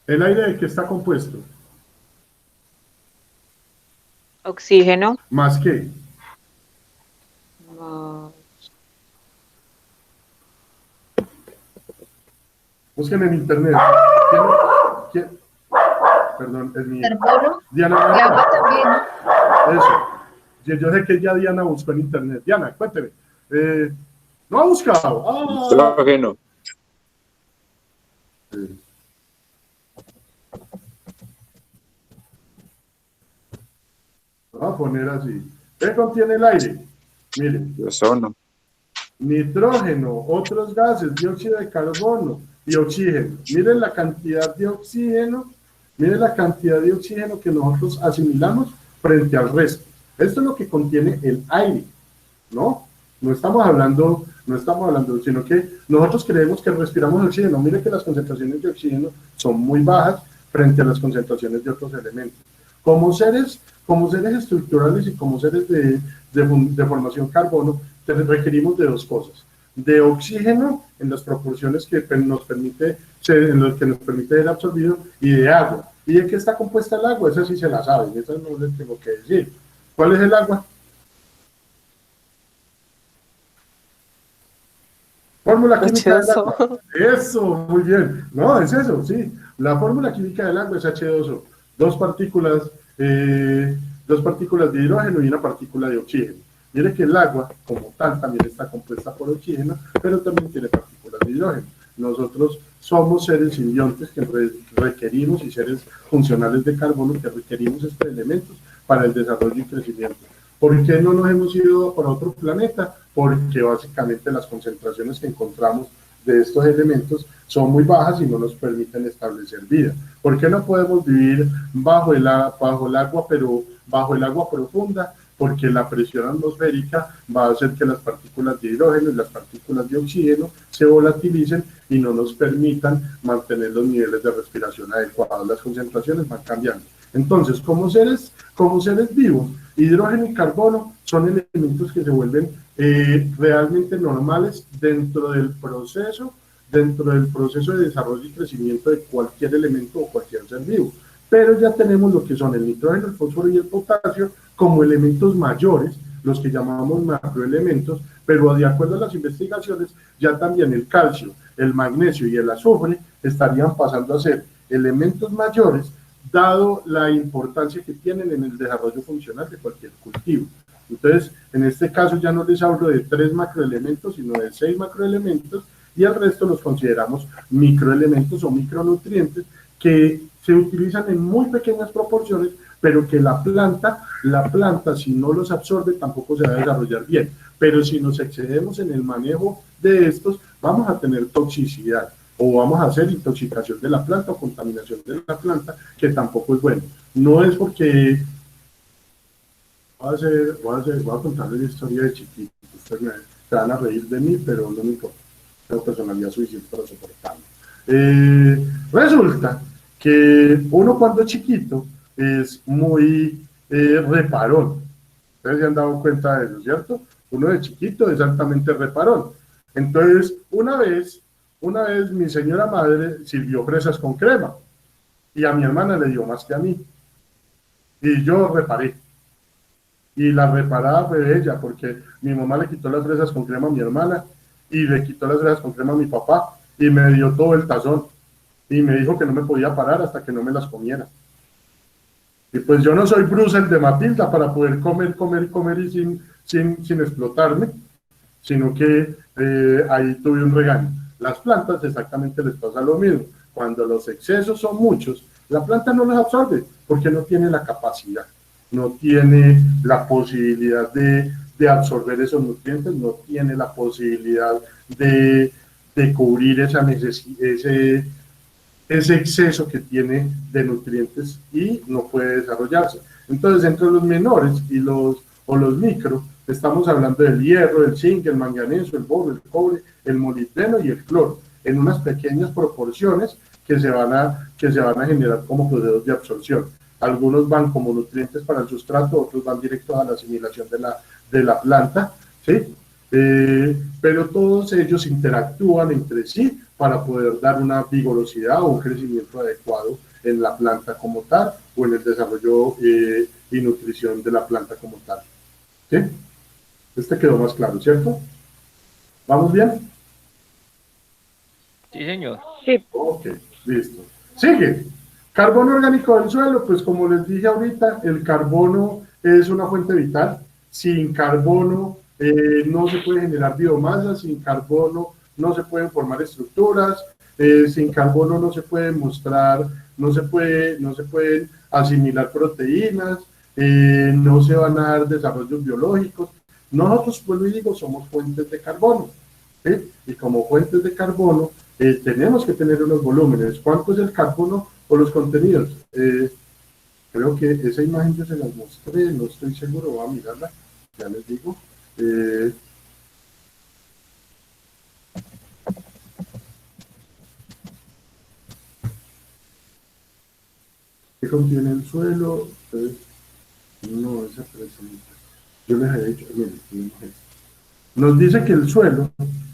¿El aire de qué está compuesto? Oxígeno. ¿Más qué? Busquen en internet. ¿Quién? Perdón, es mi... Carbono. Diana. Y agua también. Eso. Yo sé que ya Diana buscó en internet. Diana, cuénteme. ¿No ha buscado? Hidrógeno. Sí. Vamos a poner así. ¿Qué contiene el aire? Miren. Ozono. Nitrógeno, otros gases, dióxido de carbono y oxígeno. Miren la cantidad de oxígeno, que nosotros asimilamos frente al resto. Esto es lo que contiene el aire, ¿no? No estamos hablando, sino que nosotros creemos que respiramos oxígeno. Miren que las concentraciones de oxígeno son muy bajas frente a las concentraciones de otros elementos. Como seres estructurales y como seres de formación carbono, requerimos de 2 cosas: de oxígeno en las proporciones que nos permite ser absorbido, y de agua. ¿Y de qué está compuesta el agua? Esa sí se la saben, esa no les tengo que decir. ¿Cuál es el agua? Fórmula química del agua. Eso, muy bien. No, es eso, sí. La fórmula química del agua es H2O. 2 partículas de hidrógeno y una partícula de oxígeno. Mire que el agua, como tal, también está compuesta por oxígeno, pero también tiene partículas de hidrógeno. Nosotros somos seres simbiontes que requerimos, y seres funcionales de carbono que requerimos estos elementos para el desarrollo y crecimiento. ¿Por qué no nos hemos ido para otro planeta? Porque básicamente las concentraciones que encontramos de estos elementos son muy bajas y no nos permiten establecer vida. ¿Por qué no podemos vivir bajo el agua, pero bajo el agua profunda? Porque la presión atmosférica va a hacer que las partículas de hidrógeno y las partículas de oxígeno se volatilicen y no nos permitan mantener los niveles de respiración adecuados. Las concentraciones van cambiando. Entonces, como seres vivos, hidrógeno y carbono son elementos que se vuelven realmente normales dentro del proceso de desarrollo y crecimiento de cualquier elemento o cualquier ser vivo. Pero ya tenemos lo que son el nitrógeno, el fósforo y el potasio como elementos mayores, los que llamamos macroelementos, pero de acuerdo a las investigaciones, ya también el calcio, el magnesio y el azufre estarían pasando a ser elementos mayores, dado la importancia que tienen en el desarrollo funcional de cualquier cultivo. Entonces, en este caso ya no les hablo de 3 macroelementos, sino de 6 macroelementos, y el resto los consideramos microelementos o micronutrientes, que se utilizan en muy pequeñas proporciones, pero que la planta, si no los absorbe, tampoco se va a desarrollar bien. Pero si nos excedemos en el manejo de estos, vamos a tener toxicidad, o vamos a hacer intoxicación de la planta o contaminación de la planta, que tampoco es bueno. No es porque... Voy a contarles la historia de chiquito. Ustedes se van a reír de mí, pero no me importa. tengo personalidad suficiente para soportarlo. Resulta que uno cuando es chiquito es muy reparón. Ustedes se han dado cuenta de eso, ¿cierto? Uno de chiquito es altamente reparón. Entonces, una vez mi señora madre sirvió fresas con crema y a mi hermana le dio más que a mí. Y yo reparé. Y la reparada fue ella, porque mi mamá le quitó las fresas con crema a mi hermana y le quitó las fresas con crema a mi papá y me dio todo el tazón y me dijo que no me podía parar hasta que no me las comiera. Y pues yo no soy Bruce de Matilda para poder comer y sin explotarme, sino que ahí tuve un regaño. Las plantas exactamente les pasa lo mismo. Cuando los excesos son muchos, la planta no los absorbe porque no tiene la capacidad, no tiene la posibilidad de absorber esos nutrientes, no tiene la posibilidad de cubrir esa necesidad, ese exceso que tiene de nutrientes y no puede desarrollarse. Entonces, entre los menores o los micro, estamos hablando del hierro, el zinc, el manganeso, el boro, el cobre, el molibdeno y el cloro, en unas pequeñas proporciones que se van a generar como procesos de absorción. Algunos van como nutrientes para el sustrato, otros van directo a la asimilación de la planta, ¿sí? Pero todos ellos interactúan entre sí para poder dar una vigorosidad o un crecimiento adecuado en la planta como tal o en el desarrollo y nutrición de la planta como tal. ¿Sí? Este quedó más claro, ¿cierto? ¿Vamos bien? Sí, señor. Sí. Ok, listo. Sigue. Carbono orgánico del suelo, pues como les dije ahorita, el carbono es una fuente vital. Sin carbono no se puede generar biomasa, sin carbono no se pueden formar estructuras, sin carbono no se pueden mostrar, no se pueden asimilar proteínas, no se van a dar desarrollos biológicos. Nosotros, vuelvo y digo, somos fuentes de carbono, ¿sí? Y como fuentes de carbono tenemos que tener unos volúmenes. ¿Cuánto es el carbono o los contenidos? Creo que esa imagen yo se las mostré, no estoy seguro, voy a mirarla, ya les digo. ¿Qué contiene el suelo? No, esa presenta. Yo les había dicho, miren, nos dice que el suelo,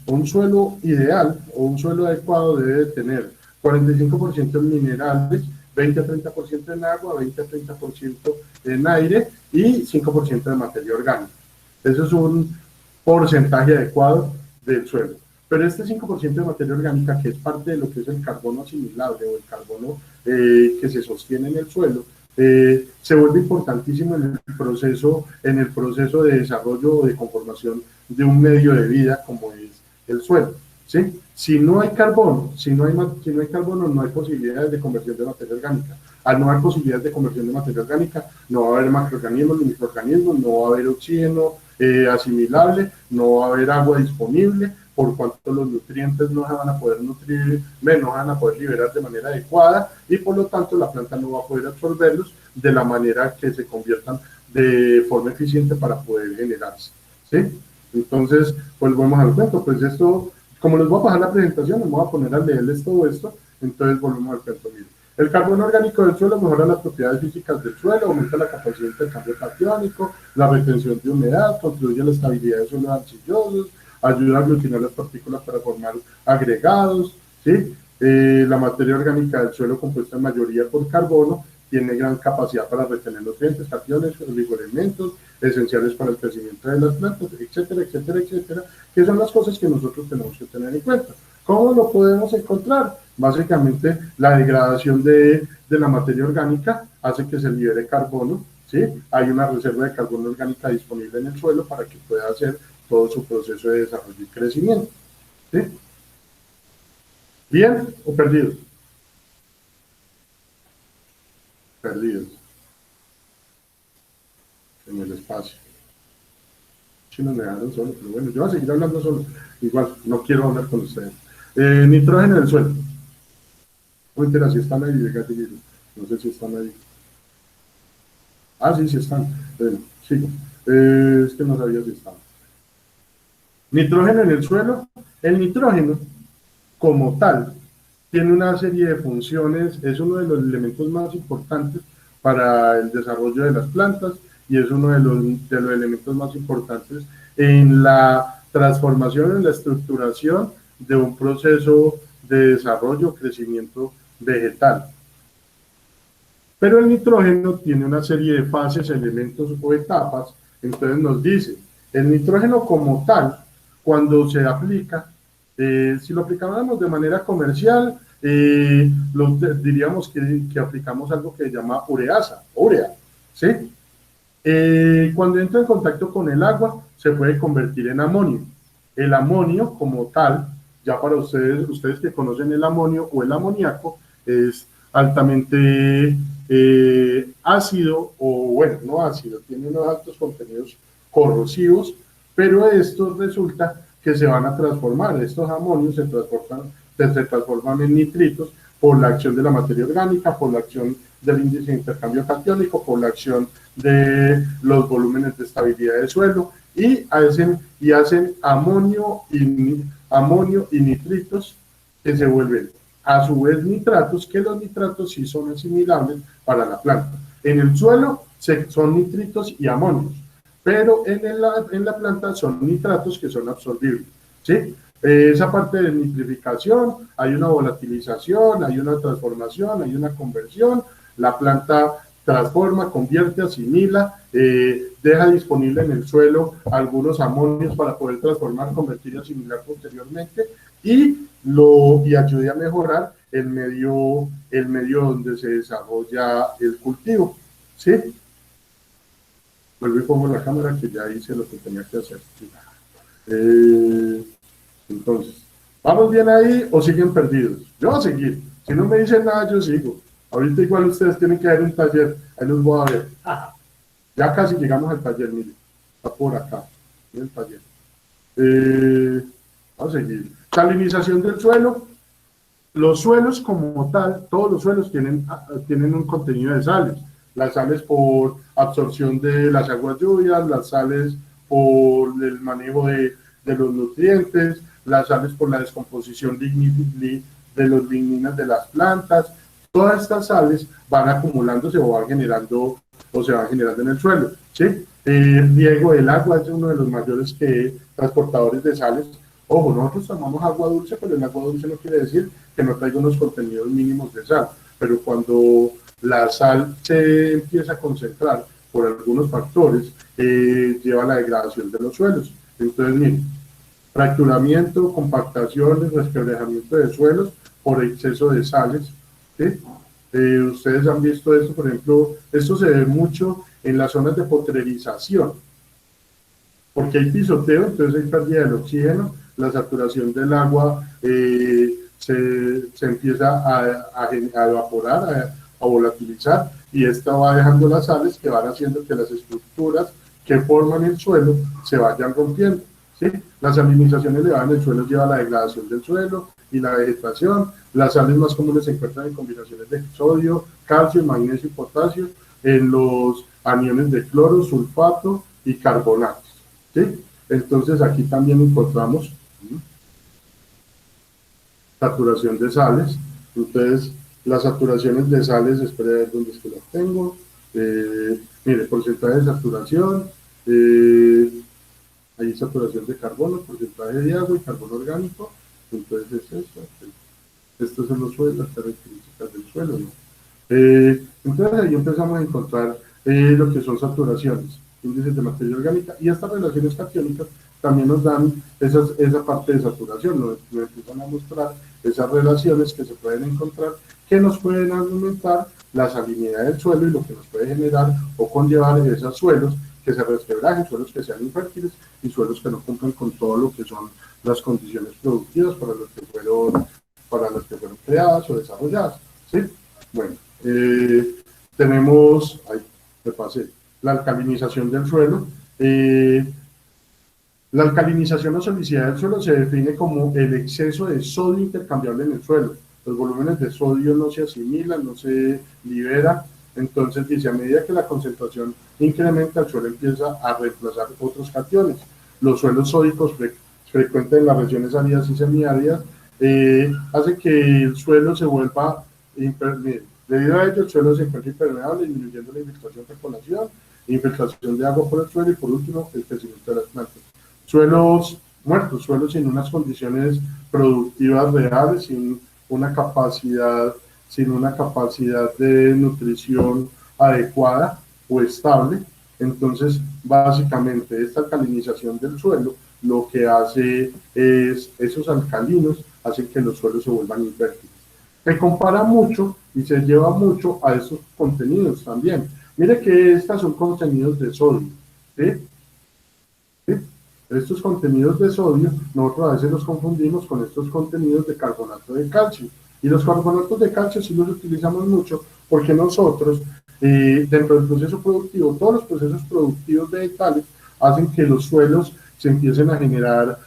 un suelo ideal o un suelo adecuado debe tener 45% en minerales, 20 a 30% en agua, 20 a 30% en aire y 5% de materia orgánica. Eso es un porcentaje adecuado del suelo. Pero este 5% de materia orgánica, que es parte de lo que es el carbono asimilable o el carbono que se sostiene en el suelo, se vuelve importantísimo en el proceso de desarrollo o de conformación de un medio de vida como es el suelo, ¿sí? Si no hay carbono, si no hay carbono, no hay posibilidades de conversión de materia orgánica. Al no haber posibilidades de conversión de materia orgánica, no va a haber macroorganismos ni microorganismos, no va a haber oxígeno asimilable, no va a haber agua disponible, por cuanto los nutrientes no se van a poder nutrir, no van a poder liberar de manera adecuada y por lo tanto la planta no va a poder absorberlos de la manera que se conviertan de forma eficiente para poder generarse, ¿sí? Entonces, volvemos al cuento, pues esto, como les voy a pasar la presentación, les voy a poner a leerles todo esto, entonces volvemos al cuento. Miren, el carbono orgánico del suelo mejora las propiedades físicas del suelo, aumenta la capacidad de intercambio catiónico, la retención de humedad, contribuye a la estabilidad de suelos arcillosos, ayuda a aglutinar las partículas para formar agregados, ¿sí? La materia orgánica del suelo, compuesta en mayoría por carbono, tiene gran capacidad para retener nutrientes, cationes, oligoelementos, esenciales para el crecimiento de las plantas, etcétera, etcétera, etcétera, que son las cosas que nosotros tenemos que tener en cuenta. ¿Cómo lo podemos encontrar? Básicamente, la degradación de la materia orgánica hace que se libere carbono, ¿sí? Hay una reserva de carbono orgánica disponible en el suelo para que pueda hacer todo su proceso de desarrollo y crecimiento, ¿sí? ¿Bien o perdidos? Perdidos en el espacio. Si no me dejaron solo, pero bueno, yo voy a seguir hablando solo. Igual, no quiero hablar con ustedes. Nitrógeno del suelo. No entera, si están ahí, no sé si están ahí. Ah, sí, sí están. Bueno, sigo. Es que no sabía si estaban. Nitrógeno en el suelo. El nitrógeno, como tal, tiene una serie de funciones, es uno de los elementos más importantes para el desarrollo de las plantas y es uno de los elementos más importantes en la transformación, en la estructuración de un proceso de desarrollo, crecimiento vegetal. Pero el nitrógeno tiene una serie de fases, elementos o etapas, entonces nos dice, el nitrógeno como tal, cuando se aplica, si lo aplicáramos de manera comercial, diríamos que aplicamos algo que se llama ureasa, urea, ¿sí? Cuando entra en contacto con el agua, se puede convertir en amonio. El amonio como tal, ya para ustedes que conocen el amonio o el amoníaco, es altamente ácido, o bueno, no ácido, tiene unos altos contenidos corrosivos, pero estos resulta que se van a transformar, estos amonios se transforman en nitritos por la acción de la materia orgánica, por la acción del índice de intercambio catiónico, por la acción de los volúmenes de estabilidad del suelo, y hacen amonio y nitritos que se vuelven a su vez nitratos, que los nitratos sí son asimilables para la planta. En el suelo son nitritos y amonios, pero en la planta son nitratos que son absorbibles, ¿sí? Esa parte de nitrificación, hay una volatilización, hay una transformación, hay una conversión, la planta transforma, convierte, asimila, deja disponible en el suelo algunos amonios para poder transformar, convertir y asimilar posteriormente, y ayude a mejorar el medio donde se desarrolla el cultivo, ¿sí? Vuelvo y pongo la cámara que ya hice lo que tenía que hacer. Entonces, ¿vamos bien ahí o siguen perdidos? Yo voy a seguir. Si no me dicen nada, yo sigo. Ahorita igual ustedes tienen que ver un taller. Ahí los voy a ver. Ya casi llegamos al taller, miren. Está por acá. El taller. Vamos a seguir. Salinización del suelo. Los suelos como tal, todos los suelos tienen un contenido de sales. Las sales por absorción de las aguas lluvias, las sales por el manejo de los nutrientes, las sales por la descomposición de los ligninas de las plantas. Todas estas sales van acumulándose o se van generando en el suelo, ¿sí? El riego del agua es uno de los mayores transportadores de sales. Ojo, nosotros tomamos agua dulce, pero el agua dulce no quiere decir que no traiga unos contenidos mínimos de sal, pero cuando la sal se empieza a concentrar por algunos factores, lleva a la degradación de los suelos. Entonces, miren, fracturamiento, compactaciones, resquebrajamiento de suelos por exceso de sales, ¿sí? Ustedes han visto esto, por ejemplo, esto se ve mucho en las zonas de potrerización, porque hay pisoteo, entonces hay pérdida del oxígeno, la saturación del agua se empieza a evaporar, a volatilizar, y esta va dejando las sales que van haciendo que las estructuras que forman el suelo se vayan rompiendo, ¿sí? La salinización elevada en el suelo lleva a la degradación del suelo y la vegetación. Las sales más comunes se encuentran en combinaciones de sodio, calcio, magnesio y potasio, en los aniones de cloro, sulfato y carbonatos, ¿sí? Entonces aquí también encontramos saturación de sales. Entonces las saturaciones de sales, espera a ver dónde es que las tengo. Mire, porcentaje de saturación, hay saturación de carbono, porcentaje de agua y carbono orgánico. Entonces es eso. Estos son los suelos, las características del suelo, ¿no? Entonces ahí empezamos a encontrar lo que son saturaciones, índices de materia orgánica, y estas relaciones catiónicas también nos dan esa parte de saturación, nos empiezan a mostrar esas relaciones que se pueden encontrar, que nos pueden aumentar la salinidad del suelo y lo que nos puede generar o conllevar esos suelos que se resquebrajen, suelos que sean infértiles y suelos que no cumplan con todo lo que son las condiciones productivas para los que fueron creadas o desarrolladas, ¿sí? Bueno, tenemos, la alcalinización del suelo. La alcalinización o salicidad del suelo se define como el exceso de sodio intercambiable en el suelo. Los volúmenes de sodio no se asimilan, no se liberan. Entonces dice, a medida que la concentración incrementa, el suelo empieza a reemplazar otros cationes. Los suelos sódicos frecuente en las regiones áridas y semiáridas, hace que el suelo se vuelva impermeable. Debido a ello, el suelo se encuentra impermeable, disminuyendo la infiltración de agua por el suelo y, por último, el crecimiento de las plantas. Suelos muertos, suelos sin unas condiciones productivas reales, sin una capacidad de nutrición adecuada o estable. Entonces, básicamente, esta alcalinización del suelo lo que hace es, esos alcalinos hacen que los suelos se vuelvan infértiles. Se compara mucho y se lleva mucho a esos contenidos también. Mire que estos son contenidos de sodio, ¿sí? ¿Sí? Estos contenidos de sodio, nosotros a veces los confundimos con estos contenidos de carbonato de calcio. Y los carbonatos de calcio sí los utilizamos mucho porque nosotros, dentro del proceso productivo, todos los procesos productivos vegetales hacen que los suelos se empiecen a generar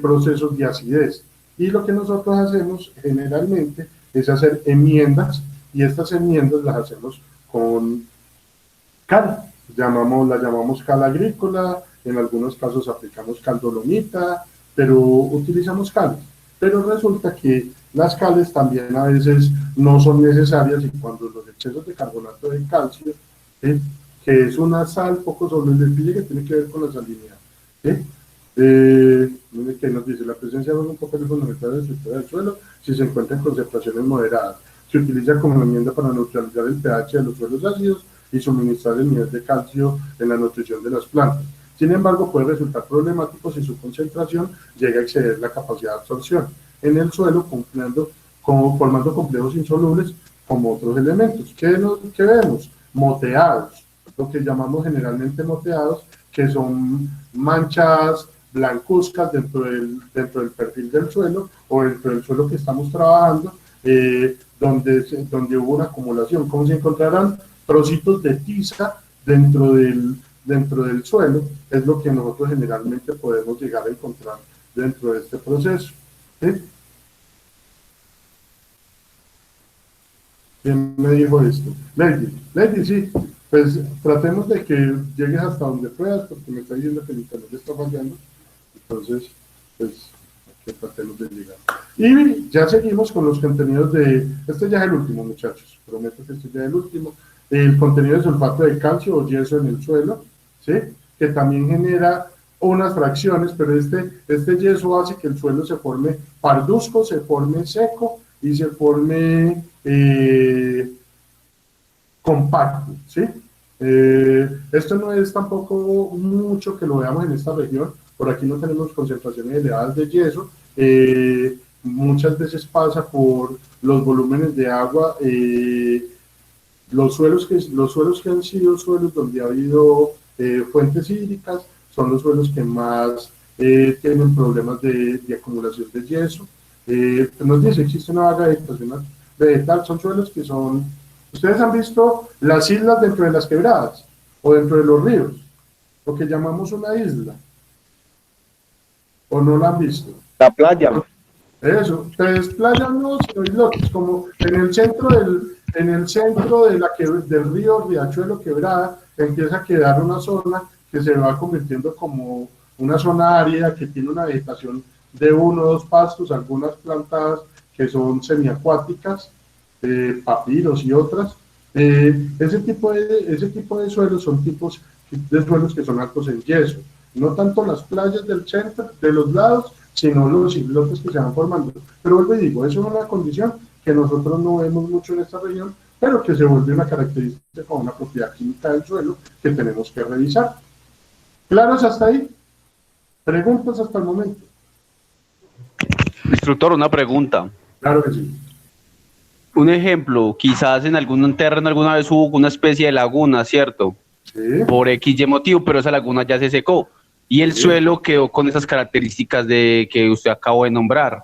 procesos de acidez. Y lo que nosotros hacemos generalmente es hacer enmiendas, y estas enmiendas las hacemos con cal. La llamamos cal agrícola, en algunos casos aplicamos cal dolomita, pero utilizamos cal. Pero resulta que las cales también a veces no son necesarias, y cuando los excesos de carbonato de calcio, que es una sal poco soluble, que tiene que ver con la salinidad, mire que nos dice: la presencia de un papel fundamental de la estructura del suelo si se encuentra en concentraciones moderadas. Se utiliza como herramienta para neutralizar el pH de los suelos ácidos y suministrar el nivel de calcio en la nutrición de las plantas. Sin embargo, puede resultar problemático si su concentración llega a exceder la capacidad de absorción en el suelo, formando complejos insolubles como otros elementos. ¿Qué vemos? Moteados, lo que llamamos generalmente moteados, que son manchas blancuzcas dentro del perfil del suelo o dentro del suelo que estamos trabajando, donde hubo una acumulación, como si encontraran trocitos de tiza dentro del suelo. Es lo que nosotros generalmente podemos llegar a encontrar dentro de este proceso. ¿Sí? ¿Quién me dijo esto? Lady, sí. Pues tratemos de que llegues hasta donde puedas, porque me está diciendo que el internet está fallando. Entonces, pues, que tratemos de llegar. Y ya seguimos con los contenidos de... Este ya es el último, muchachos. Prometo que este ya es el último. El contenido de sulfato de calcio o yeso en el suelo, ¿sí? Que también genera unas fracciones, pero este yeso hace que el suelo se forme parduzco, se forme seco y se forme compacto, ¿sí? Esto no es tampoco mucho que lo veamos en esta región. Por aquí no tenemos concentraciones elevadas de yeso. Muchas veces pasa por los volúmenes de agua. Los suelos que han sido suelos donde ha habido fuentes hídricas son los suelos que más tienen problemas de acumulación de yeso. Nos dice: existe una vaga vegetación vegetal. Son suelos que son... Ustedes han visto las islas dentro de las quebradas o dentro de los ríos, lo que llamamos una isla, ¿o no la han visto? La playa. Eso, pues playas no, sino islotes, como en el centro del río Riachuelo Quebrada empieza a quedar una zona que se va convirtiendo como una zona árida que tiene una vegetación de 1 o 2 pastos, algunas plantas que son semiacuáticas, papiros y otras. Ese tipo de suelos son tipos de suelos que son altos en yeso, no tanto las playas del centro, de los lados, sino los islotes que se van formando. Pero vuelvo y digo, eso es una condición que nosotros no vemos mucho en esta región, pero que se vuelve una característica o una propiedad química del suelo que tenemos que revisar. ¿Claros hasta ahí? ¿Preguntas hasta el momento? Instructor, una pregunta. Claro que sí. Un ejemplo, quizás en algún terreno alguna vez hubo una especie de laguna, ¿cierto? Sí. Por X y motivo, pero esa laguna ya se secó. Y el suelo quedó con esas características que usted acabó de nombrar.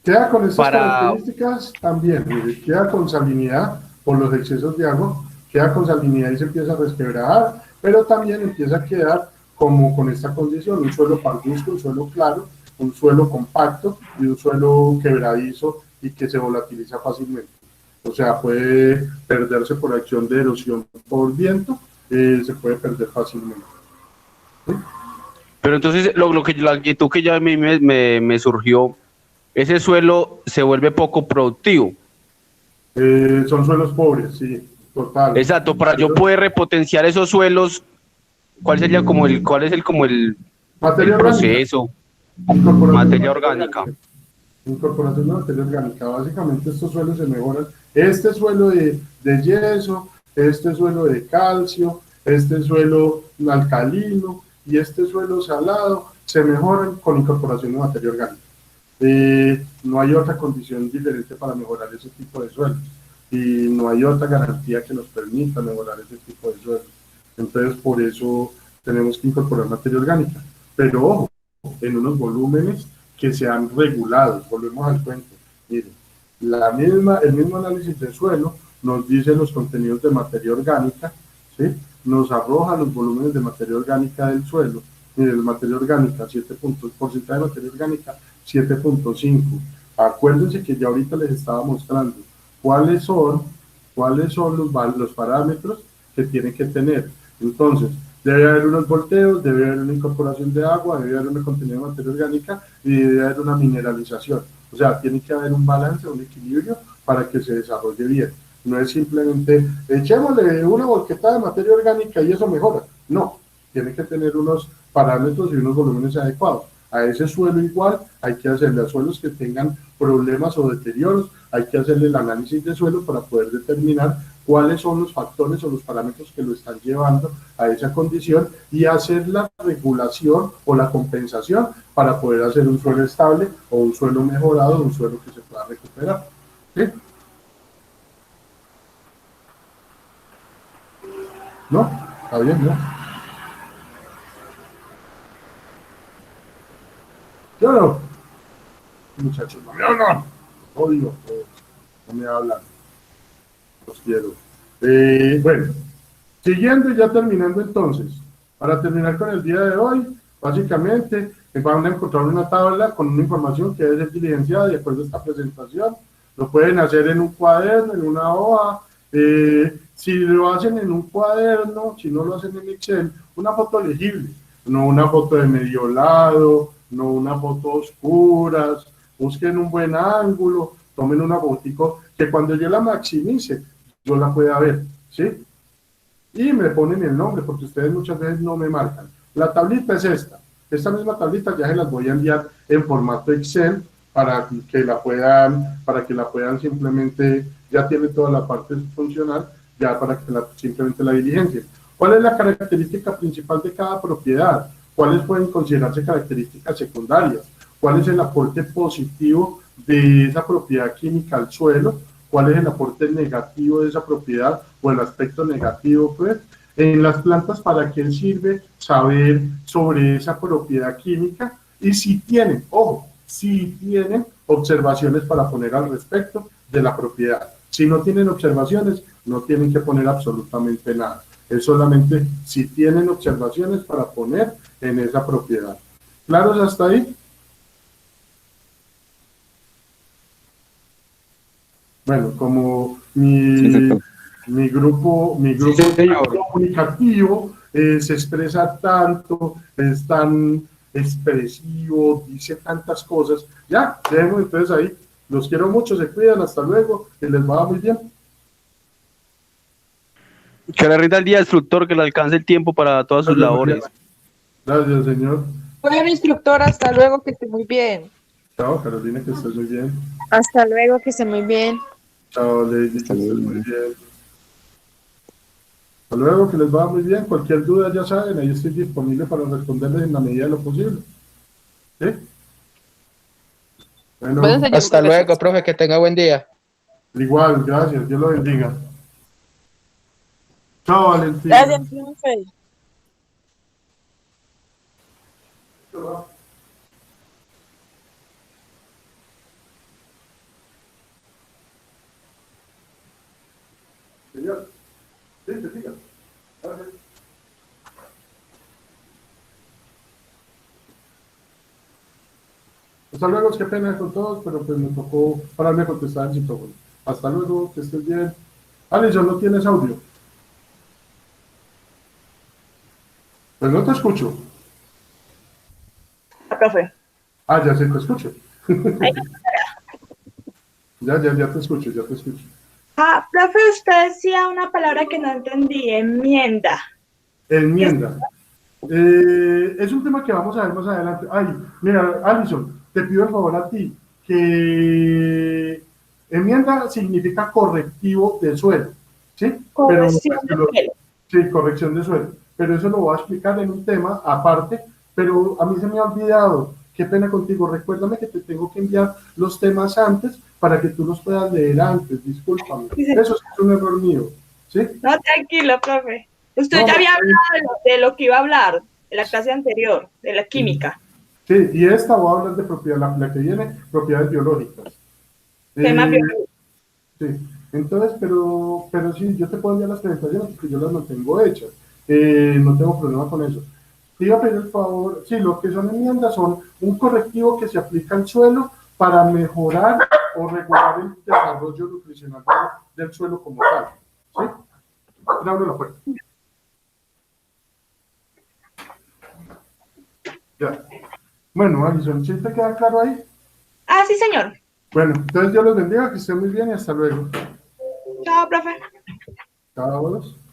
Queda con esas características también, queda con salinidad por los excesos de agua, queda con salinidad y se empieza a resquebrajar, pero también empieza a quedar como con esta condición: un suelo parduzco, un suelo claro, un suelo compacto y un suelo quebradizo y que se volatiliza fácilmente. O sea, puede perderse por acción de erosión por viento, se puede perder fácilmente. ¿Sí? Pero entonces lo que la inquietud que ya a mí me surgió, ese suelo se vuelve poco productivo. Son suelos pobres, sí, total. Exacto, para yo poder repotenciar esos suelos, ¿cuál sería cuál es el Materia orgánica. proceso? Incorporación Materia orgánica. Incorporación de materia orgánica. Básicamente estos suelos se mejoran. Este suelo de yeso, este suelo de calcio, este suelo alcalino y este suelo salado se mejoran con incorporación de materia orgánica. No hay otra condición diferente para mejorar ese tipo de suelos y no hay otra garantía que nos permita mejorar ese tipo de suelos. Entonces, por eso tenemos que incorporar materia orgánica. Pero ojo, en unos volúmenes que sean regulados. Volvemos al cuento. Miren, el mismo análisis de suelo nos dice los contenidos de materia orgánica, ¿sí? Nos arroja los volúmenes de materia orgánica del suelo. Miren, materia orgánica, 7 puntos, porcentaje de materia orgánica, 7.5. Acuérdense que ya ahorita les estaba mostrando cuáles son los parámetros que tienen que tener. Entonces, debe haber unos volteos, debe haber una incorporación de agua, debe haber un contenido de materia orgánica y debe haber una mineralización. O sea, tiene que haber un balance, un equilibrio para que se desarrolle bien. No es simplemente echémosle una volquetada de materia orgánica y eso mejora. No, tiene que tener unos parámetros y unos volúmenes adecuados. A ese suelo igual hay que hacerle a suelos que tengan problemas o deterioros, hay que hacerle el análisis de suelo para poder determinar cuáles son los factores o los parámetros que lo están llevando a esa condición y hacer la regulación o la compensación para poder hacer un suelo estable o un suelo mejorado, un suelo que se pueda recuperar. ¿Sí? ¿No? ¿Está bien, no? Yo no. Muchachos, no me hablan. Odio, no me hablan. Los quiero. Bueno, siguiendo y ya terminando entonces, para terminar con el día de hoy, básicamente van a encontrar una tabla con una información que debe ser diligenciada de acuerdo a esta presentación. Lo pueden hacer en un cuaderno, en una hoja. Si lo hacen en un cuaderno, si no lo hacen en Excel, una foto legible, no una foto de medio lado, no una foto oscuras. Busquen un buen ángulo, tomen una fotico que cuando yo la maximice, yo la pueda ver, ¿sí? Y me ponen el nombre, porque ustedes muchas veces no me marcan. La tablita es esta misma tablita ya se las voy a enviar en formato Excel para que la puedan simplemente, ya tiene toda la parte funcional, ya para que simplemente la diligencien. ¿Cuál es la característica principal de cada propiedad? ¿Cuáles pueden considerarse características secundarias? ¿Cuál es el aporte positivo de esa propiedad química al suelo? ¿Cuál es el aporte negativo de esa propiedad o el aspecto negativo? Pues, en las plantas, ¿para qué sirve saber sobre esa propiedad química? Y si tienen, ojo, si tienen observaciones para poner al respecto de la propiedad. Si no tienen observaciones, no tienen que poner absolutamente nada. Es solamente si tienen observaciones para poner en esa propiedad. ¿Claros hasta ahí? Bueno, como mi grupo comunicativo se expresa tanto, es tan expresivo, dice tantas cosas, ya, dejemos entonces ahí. Los quiero mucho, se cuidan, hasta luego, que les va muy bien. Que le rinda el día, instructor, que le alcance el tiempo para todas sus labores. Gracias, señor. Bueno, instructor, hasta luego, que esté muy bien. Chao, Carolina, que estés muy bien. Hasta luego, que esté muy bien. Chao, Lady, que estés muy bien. Hasta luego, que les va muy bien. Cualquier duda, ya saben, ahí estoy disponible para responderles en la medida de lo posible. ¿Sí? Bueno, hasta luego, profe, que tenga buen día. Igual, gracias, Dios lo bendiga. Chao, Valentina. Gracias, profe. Señor, sí, te diga. Gracias. Hasta luego, qué pena con todos, pero pues me tocó pararme a contestar el citófono. Hasta luego, que estés bien. Alison, ¿no tienes audio? Pues no te escucho. profe. Ah, ya se te escucho. Ahí. Ya te escucho, ya te escucho. Ah, profe, usted decía una palabra que no entendí, enmienda. Enmienda. Es un tema que vamos a ver más adelante. Ay, mira, Alison, te pido el favor a ti, que enmienda significa correctivo de suelo, ¿sí? Corrección de Pero, suelo. sí, corrección de suelo. Pero eso lo voy a explicar en un tema aparte, pero a mí se me ha olvidado. Qué pena contigo. Recuérdame que te tengo que enviar los temas antes para que tú los puedas leer antes. Discúlpame. Sí, sí. Eso sí es un error mío, ¿sí? No, tranquilo, profe. Usted No, ya había no, hablado de lo que iba a hablar en la clase anterior, de la química. Sí, y esta voy a hablar de propiedad, la que viene, propiedades biológicas. Tema biológico. Sí, entonces, pero sí, yo te puedo enviar las presentaciones porque yo las mantengo hechas. No tengo problema con eso. Te iba a pedir el favor, sí, lo que son enmiendas son un correctivo que se aplica al suelo para mejorar o regular el desarrollo nutricional del suelo como tal. ¿Sí? Abre la puerta. Ya. Bueno, Alison, ¿sí te queda claro ahí? Ah, sí, señor. Bueno, entonces Dios los bendiga, que estén muy bien y hasta luego. Chao, profe. Chao.